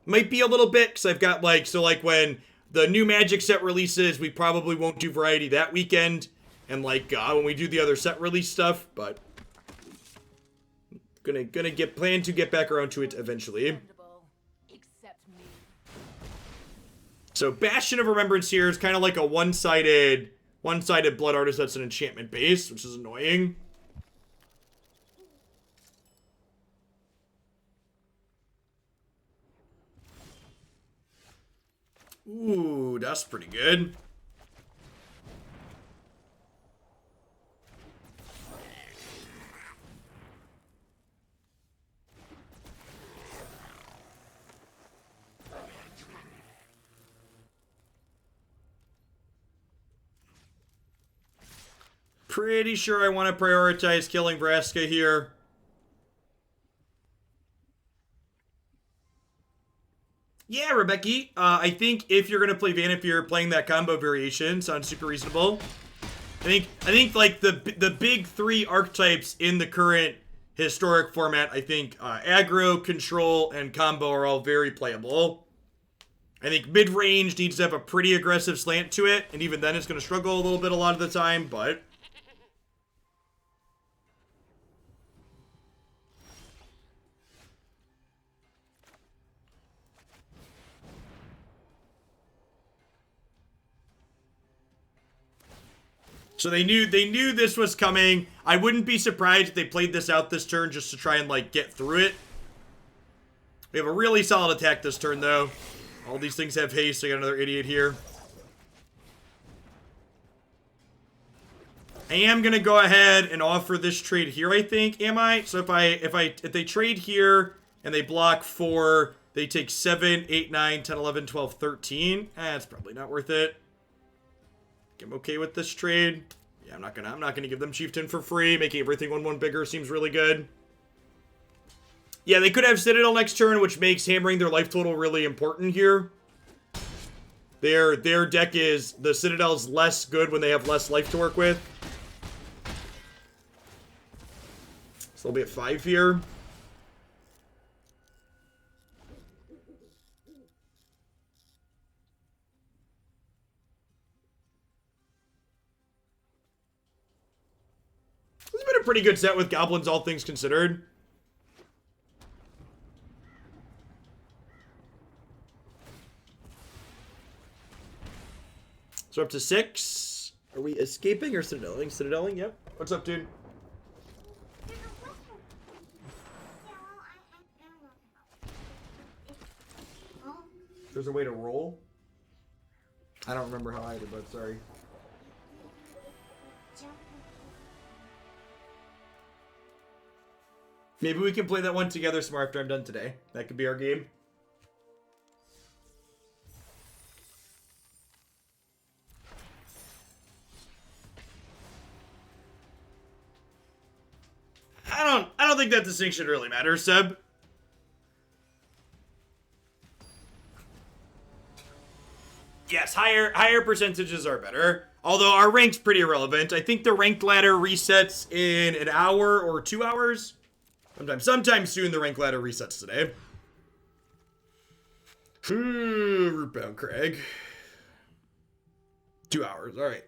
Might be a little bit, because I've got, like, so, like, when the new Magic set releases, we probably won't do variety that weekend. And, like, when we do the other set release stuff, but plan to get back around to it eventually. So, Bastion of Remembrance here is kind of like a one-sided Blood Artist that's an enchantment base, which is annoying. Ooh, that's pretty good. Pretty sure I want to prioritize killing Vraska here. Yeah, Rebecca. I think if you're gonna play Vanifier, playing that combo variation sounds super reasonable. I think like the big three archetypes in the current historic format, I think aggro, control, and combo are all very playable. I think mid-range needs to have a pretty aggressive slant to it, and even then it's going to struggle a little bit a lot of the time, but... So they knew this was coming. I wouldn't be surprised if they played this out this turn just to try and, like, get through it. We have a really solid attack this turn, though. All these things have haste. I got another idiot here. I am gonna go ahead and offer this trade here, I think. Am I? So if they trade here and they block 4, they take 7, 8, 9, 10, 11, 12, 13. That's probably not worth it. I'm okay with this trade. Yeah, I'm not gonna give them Chieftain for free. Making everything 1/1 bigger seems really good. Yeah, they could have Citadel next turn, which makes hammering their life total really important here. Their deck is, the Citadel's less good when they have less life to work with. So they'll be at 5 here. This has been a pretty good set with Goblins, all things considered. So up to 6. Are we escaping or citadeling? Citadeling, yep. What's up, dude? There's a way to roll? I don't remember how either, but sorry. Maybe we can play that one together some more after I'm done today. That could be our game. I don't think that distinction really matters, Seb. Yes, higher percentages are better. Although our rank's pretty irrelevant. I think the ranked ladder resets in an hour or 2 hours. Sometime soon the ranked ladder resets today. Rootbound Crag. 2 hours, alright.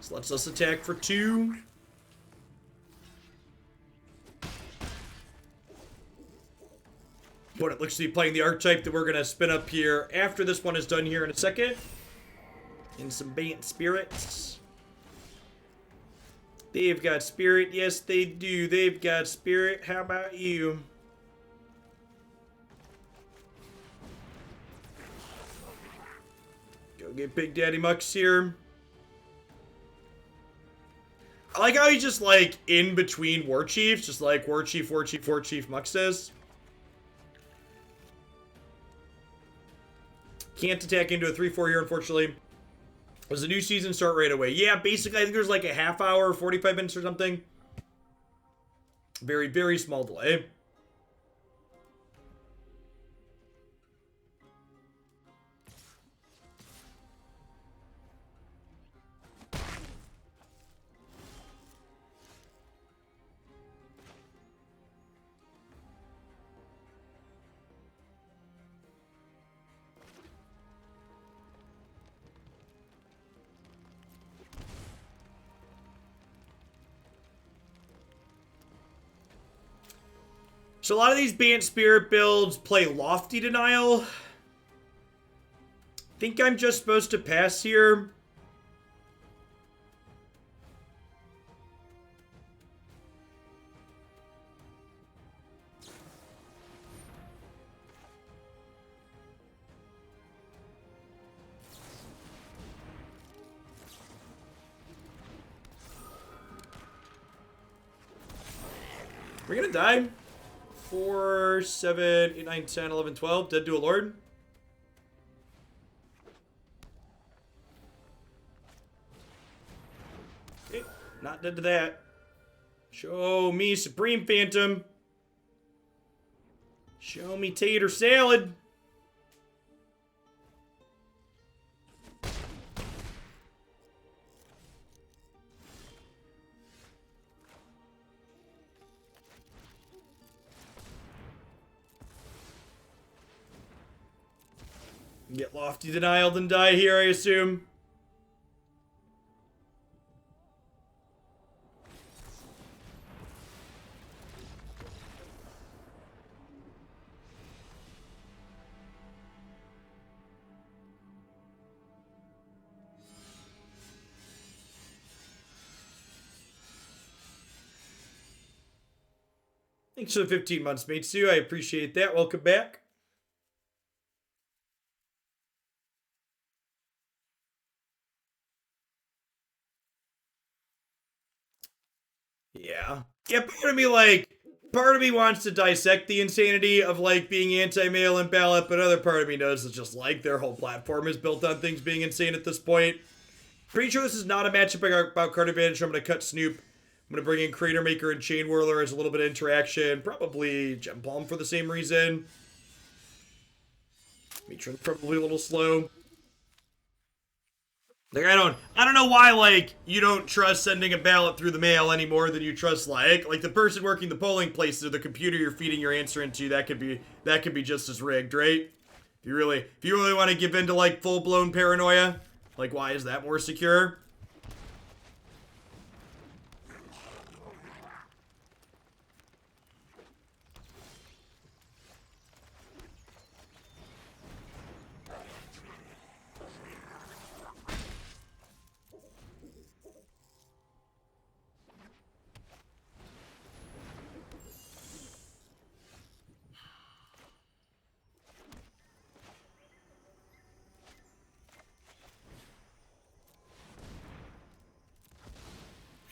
This lets us attack for 2. But it looks to be playing the archetype that we're going to spin up here after this one is done here in a second. In some Bant Spirits. They've got Spirit. Yes, they do. They've got Spirit. How about you? Go get Big Daddy Mux here. I like how he's just, like, in between Warchiefs. Just like Warchief, Warchief, Warchief, Muxus. Can't attack into a 3-4 here, unfortunately. Does the new season start right away? Yeah, basically, I think there's like a half hour, 45 minutes or something. Very, very small delay. So a lot of these Bant Spirit builds play Lofty Denial. Think I'm just supposed to pass here. We're gonna die. 4, 7, 8, 9, 10, 11, 12. Dead to a lord. Okay, not dead to that. Show me Supreme Phantom. Show me Tater Salad. Get Lofty Denial and die here, I assume. Thanks for the 15 months, mate. Sue. I appreciate that. Welcome back. Yeah. Yeah, part of me wants to dissect the insanity of, like, being anti-mail-in ballot, but other part of me knows it's just, like, their whole platform is built on things being insane at this point. Pretty sure this is not a matchup about card advantage, so I'm going to cut Snoop. I'm going to bring in Cratermaker and Chainwhirler as a little bit of interaction. Probably Gempalm for the same reason. Matron's probably a little slow. Like, I don't know why, like, you don't trust sending a ballot through the mail any more than you trust, like the person working the polling places or the computer you're feeding your answer into. That could be just as rigged, right? If you really want to give in to, like, full-blown paranoia, like, why is that more secure?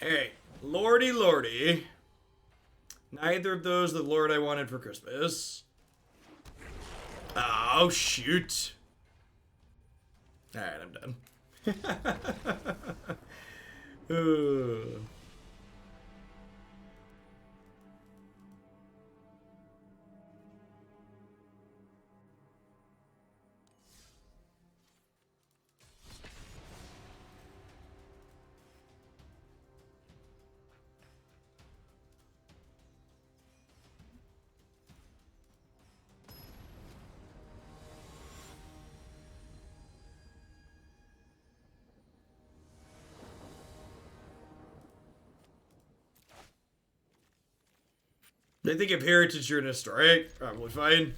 Hey, lordy lordy. Neither of those the lord I wanted for Christmas. Oh, shoot. Alright, I'm done. Ooh. They think of heritage you're gonna strike. Probably fine.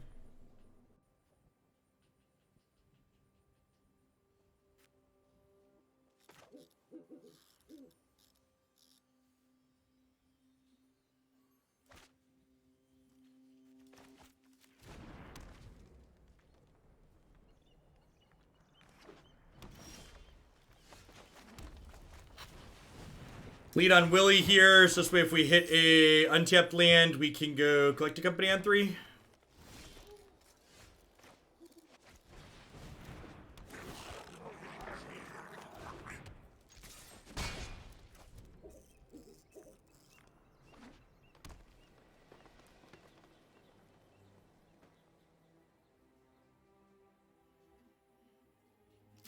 Lead on Willy here, so this way if we hit a untapped land, we can go collect a company on 3.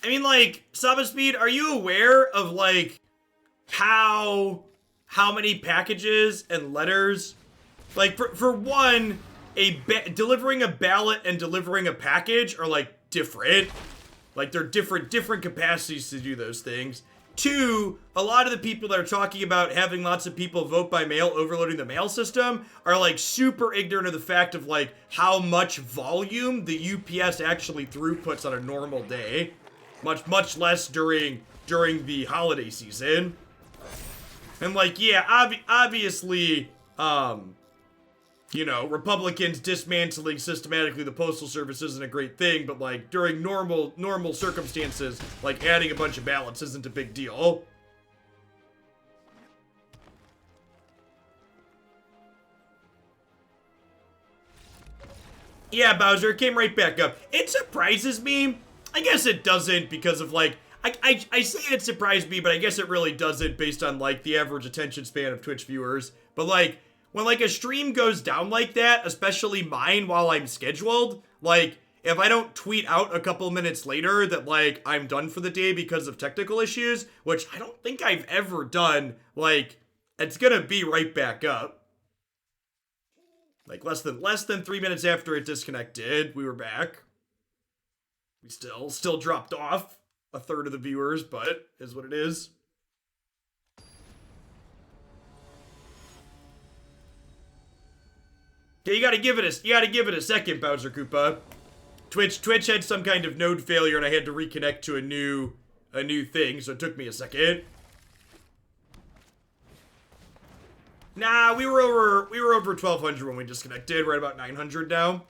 I mean, like, Saba Speed, are you aware of, like, how many packages and letters, like, for one, delivering a ballot and delivering a package are, like, different. Like, they're different capacities to do those things. Two, a lot of the people that are talking about having lots of people vote by mail, overloading the mail system, are like super ignorant of the fact of like how much volume the UPS actually throughputs on a normal day. Much less during the holiday season. And like, yeah, obviously, you know, Republicans dismantling systematically the Postal Service isn't a great thing, but like during normal circumstances, like adding a bunch of ballots isn't a big deal. Yeah, Bowser, it came right back up. It surprises me. I guess it doesn't because of like, I say it surprised me, but I guess it really doesn't based on like the average attention span of Twitch viewers. But like, when like a stream goes down like that, especially mine while I'm scheduled, like if I don't tweet out a couple minutes later that like I'm done for the day because of technical issues, which I don't think I've ever done, like it's gonna be right back up. Like less than 3 minutes after it disconnected, we were back. We still dropped off a third of the viewers, but is what it is. Okay, you gotta give it a second, Bowser Koopa. Twitch had some kind of node failure and I had to reconnect to a new thing, so it took me a second. Nah, we were over 1200 when we disconnected. We're at about 900 now.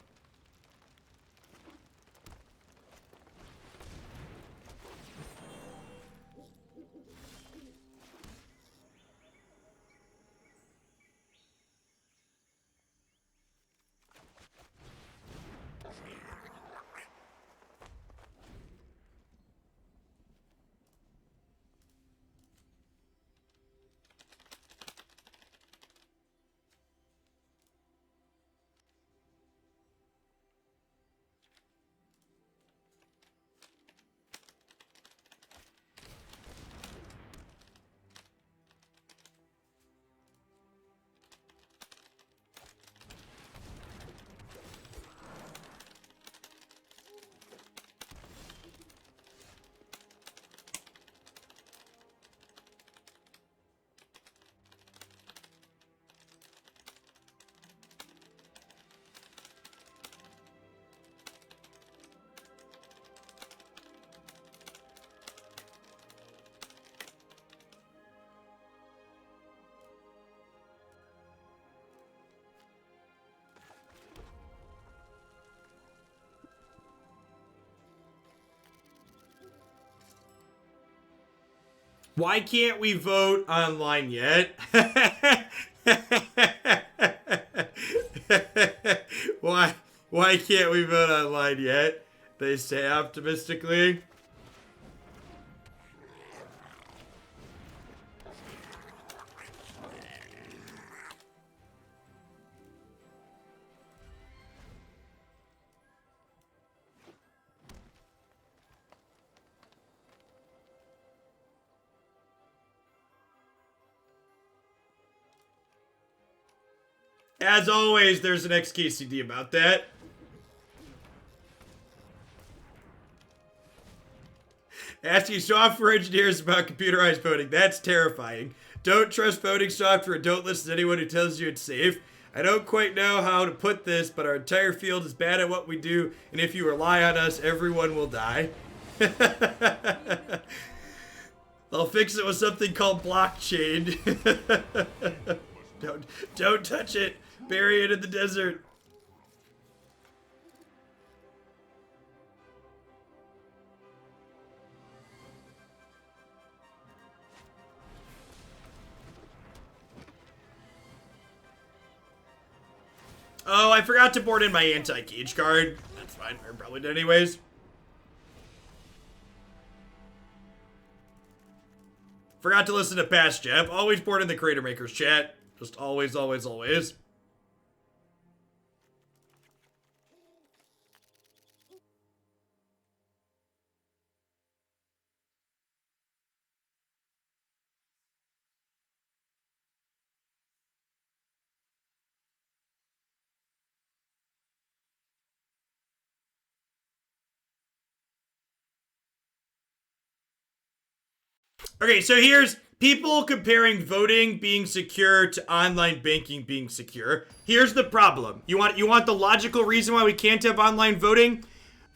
Why can't we vote online yet? Why can't we vote online yet? They say optimistically. As always, there's an XKCD about that. Asking software engineers about computerized voting. That's terrifying. Don't trust voting software. Don't listen to anyone who tells you it's safe. I don't quite know how to put this, but our entire field is bad at what we do, and if you rely on us, everyone will die. I'll fix it with something called blockchain. Don't touch it. Bury it in the desert. Oh, I forgot to board in my anti-cage card. That's fine. I probably did anyways. Forgot to listen to past Jeff. Always board in the Cratermaker's chat. Just always, always, always. Okay, so here's people comparing voting being secure to online banking being secure. Here's the problem. You want the logical reason why we can't have online voting?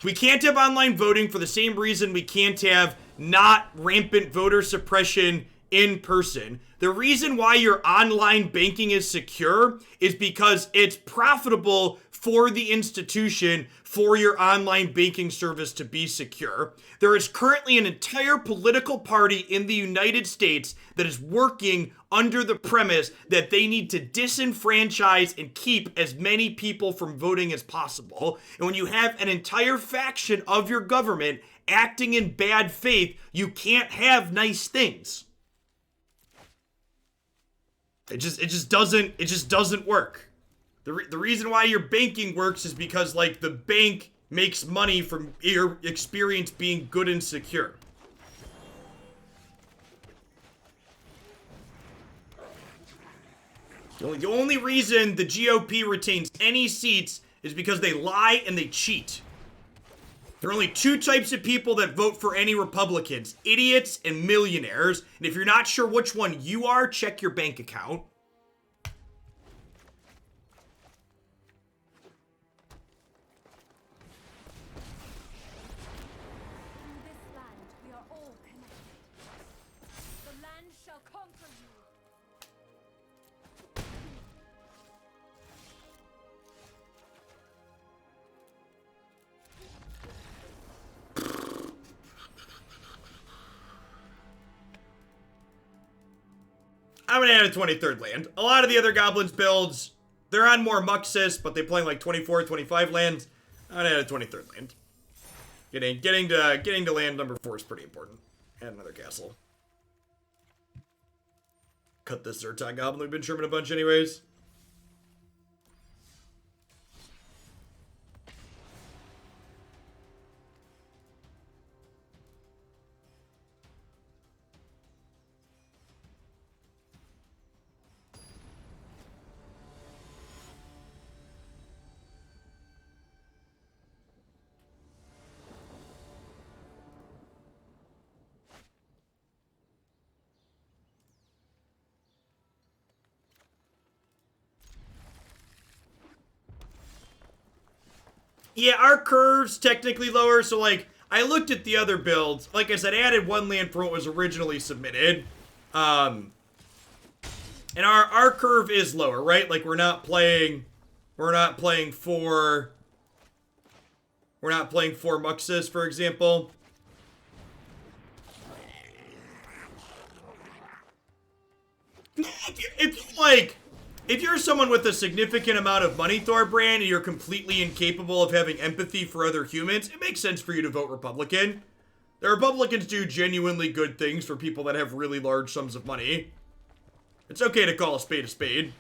We can't have online voting for the same reason we can't have not rampant voter suppression in person. The reason why your online banking is secure is because it's profitable for the institution for your online banking service to be secure. There is currently an entire political party in the United States that is working under the premise that they need to disenfranchise and keep as many people from voting as possible. And when you have an entire faction of your government acting in bad faith, you can't have nice things. It just doesn't work. The reason why your banking works is because, like, the bank makes money from your experience being good and secure. The only reason the GOP retains any seats is because they lie and they cheat. There are only two types of people that vote for any Republicans: idiots and millionaires. And if you're not sure which one you are, check your bank account. Through this land, we are all connected. The land shall conquer you. I'm gonna add a 23rd land. A lot of the other Goblins builds, they're on more Muxus, but they play like 24, 25 lands. I'm gonna add a 23rd land. Getting to land number 4 is pretty important. Add another castle. Cut this Zhur-Taa Goblin we've been trimming a bunch anyways. Yeah, our curve's technically lower, so, like, I looked at the other builds. Like I said, I added 1 land for what was originally submitted. And our curve is lower, right? Like, we're not playing 4 Muxus, for example. If you're someone with a significant amount of money, Thorbrand, and you're completely incapable of having empathy for other humans, it makes sense for you to vote Republican. The Republicans do genuinely good things for people that have really large sums of money. It's okay to call a spade a spade.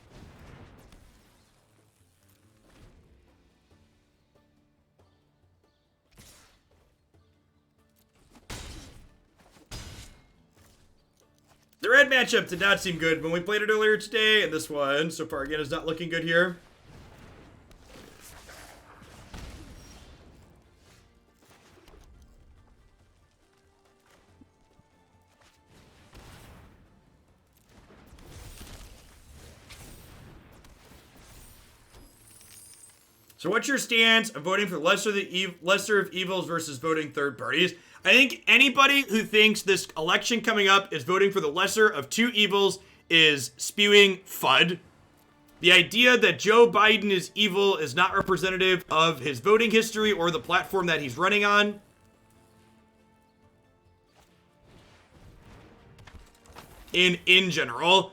The red matchup did not seem good when we played it earlier today, and this one, so far, again, is not looking good here. So what's your stance on voting for lesser of evils versus voting third parties? I think anybody who thinks this election coming up is voting for the lesser of 2 evils is spewing FUD. The idea that Joe Biden is evil is not representative of his voting history or the platform that he's running on. In general,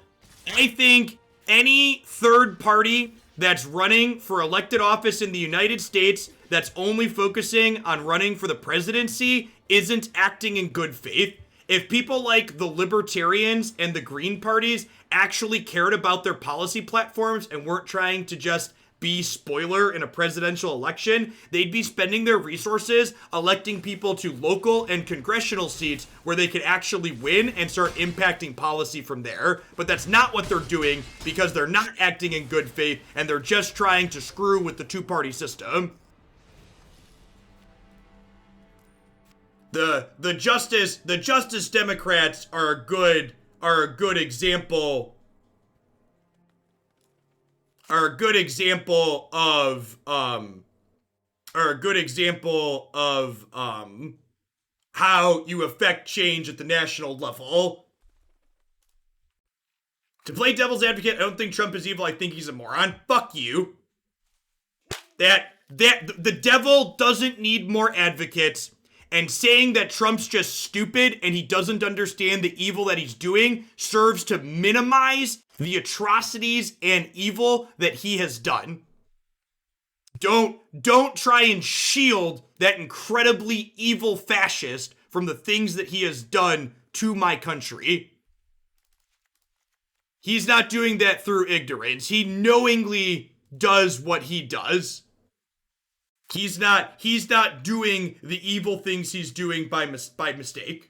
I think any third party that's running for elected office in the United States that's only focusing on running for the presidency isn't acting in good faith. If people like the Libertarians and the Green parties actually cared about their policy platforms and weren't trying to just be spoiler in a presidential election, they'd be spending their resources electing people to local and congressional seats where they could actually win and start impacting policy from there. But that's not what they're doing because they're not acting in good faith and they're just trying to screw with the 2-party system. the Justice Democrats are a good example of how you affect change at the national level. To play devil's advocate, I don't think Trump is evil. I think he's a moron. Fuck you. The devil doesn't need more advocates, and saying that Trump's just stupid and he doesn't understand the evil that he's doing serves to minimize the atrocities and evil that he has done. Don't try and shield that incredibly evil fascist from the things that he has done to my country. He's not doing that through ignorance. He knowingly does what he does. He's not doing the evil things he's doing by mistake.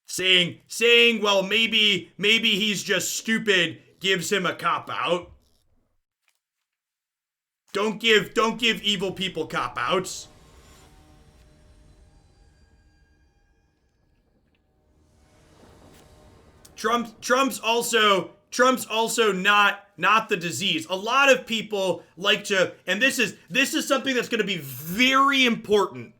Saying, well, maybe he's just stupid gives him a cop-out. Don't give evil people cop-outs. Trump's also not the disease. A lot of people like to, and this is something that's going to be very important.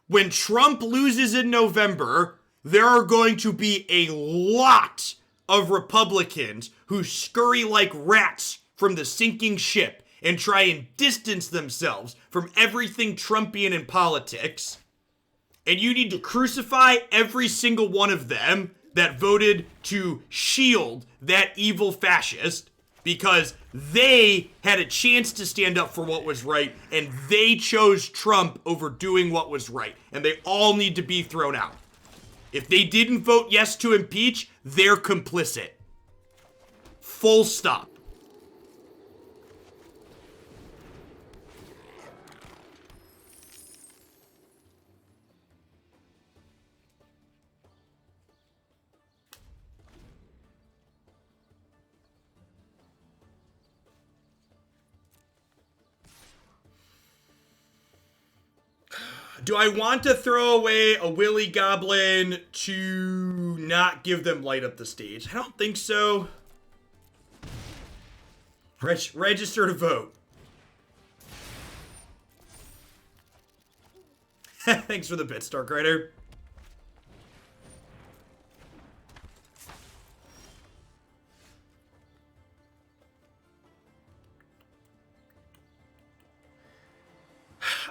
When Trump loses in November, there are going to be a lot of Republicans who scurry like rats from the sinking ship and try and distance themselves from everything Trumpian in politics. And you need to crucify every single one of them that voted to shield that evil fascist, because they had a chance to stand up for what was right, and they chose Trump over doing what was right, and they all need to be thrown out. If they didn't vote yes to impeach, they're complicit. Full stop. Do I want to throw away a Wily Goblin to not give them light up the stage? I don't think so. Register to vote. Thanks for the bit, Starkrider.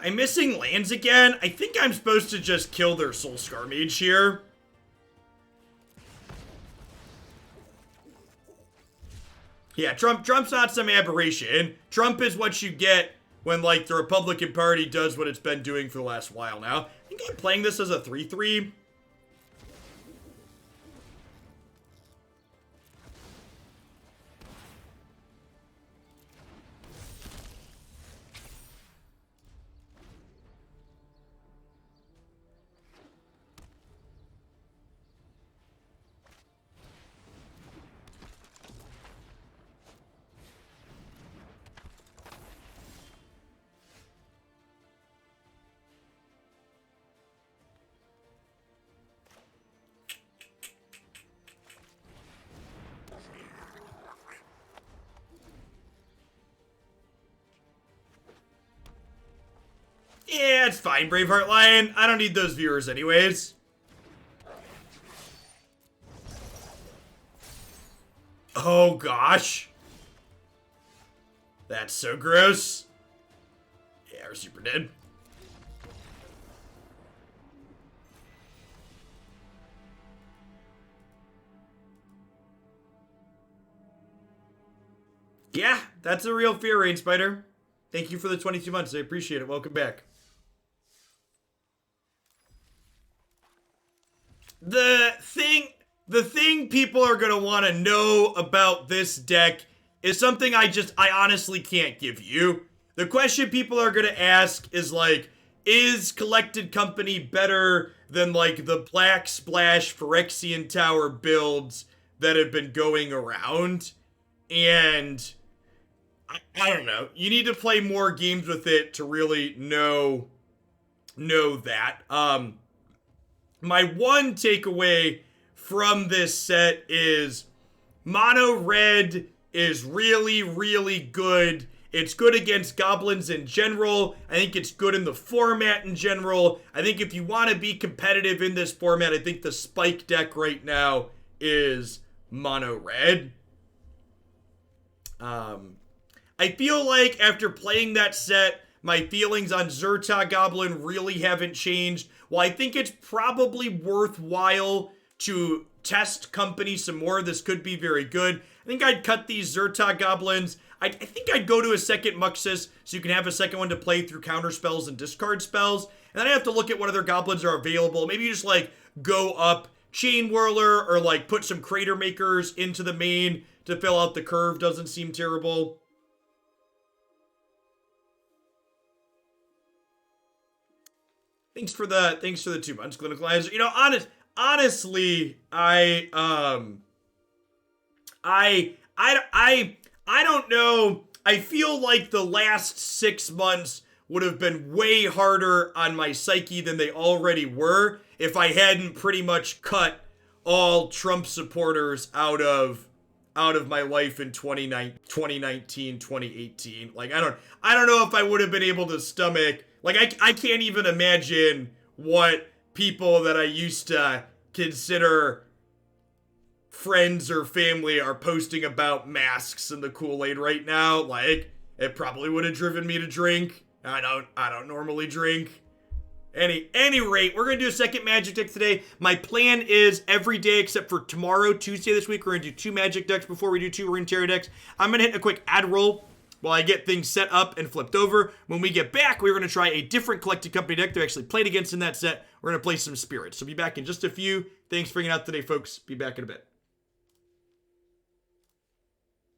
I'm missing lands again. I think I'm supposed to just kill their Soul Scar Mage here. Yeah, Trump's not some aberration. Trump is what you get when, like, the Republican Party does what it's been doing for the last while now. I think I'm playing this as a 3-3. Yeah, it's fine, Braveheart Lion. I don't need those viewers anyways. Oh, gosh. That's so gross. Yeah, we're super dead. Yeah, that's a real fear, Rain Spider. Thank you for the 22 months. I appreciate it. Welcome back. The thing people are going to want to know about this deck is something I honestly can't give you. The question people are going to ask is, like, is Collected Company better than, like, the Black Splash Phyrexian Tower builds that have been going around? And I don't know. You need to play more games with it to really know that. My one takeaway from this set is mono red is really, really good. It's good against goblins in general. I think it's good in the format in general. I think if you want to be competitive in this format, I think the spike deck right now is mono red. I feel like after playing that set, my feelings on Zhur-Taa Goblin really haven't changed. While I think it's probably worthwhile to test company some more, this could be very good. I think I'd cut these Zhur-Taa Goblins. I think I'd go to a second Muxus so you can have a second one to play through counter spells and discard spells. And then I have to look at what other goblins are available. Maybe just like go up Chainwhirler or like put some Cratermakers into the main to fill out the curve. Doesn't seem terrible. Thanks for the 2 months, Clinical Answer. You know, honestly, I don't know. I feel like the last 6 months would have been way harder on my psyche than they already were if I hadn't pretty much cut all Trump supporters out of my life in 2019, 2018. Like, I don't know if I would have been able to stomach. Like, I can't even imagine what people that I used to consider friends or family are posting about masks and the Kool-Aid right now. Like, it probably would have driven me to drink. I don't normally drink. Any rate, we're going to do a second Magic deck today. My plan is every day except for tomorrow, Tuesday this week, we're going to do 2 Magic decks before we do 2 Runeterra decks. I'm going to hit a quick ad roll while I get things set up and flipped over. When we get back, we're going to try a different Collected Company deck that I actually played against in that set. We're going to play some Spirits. So be back in just a few. Thanks for hanging out today, folks. Be back in a bit.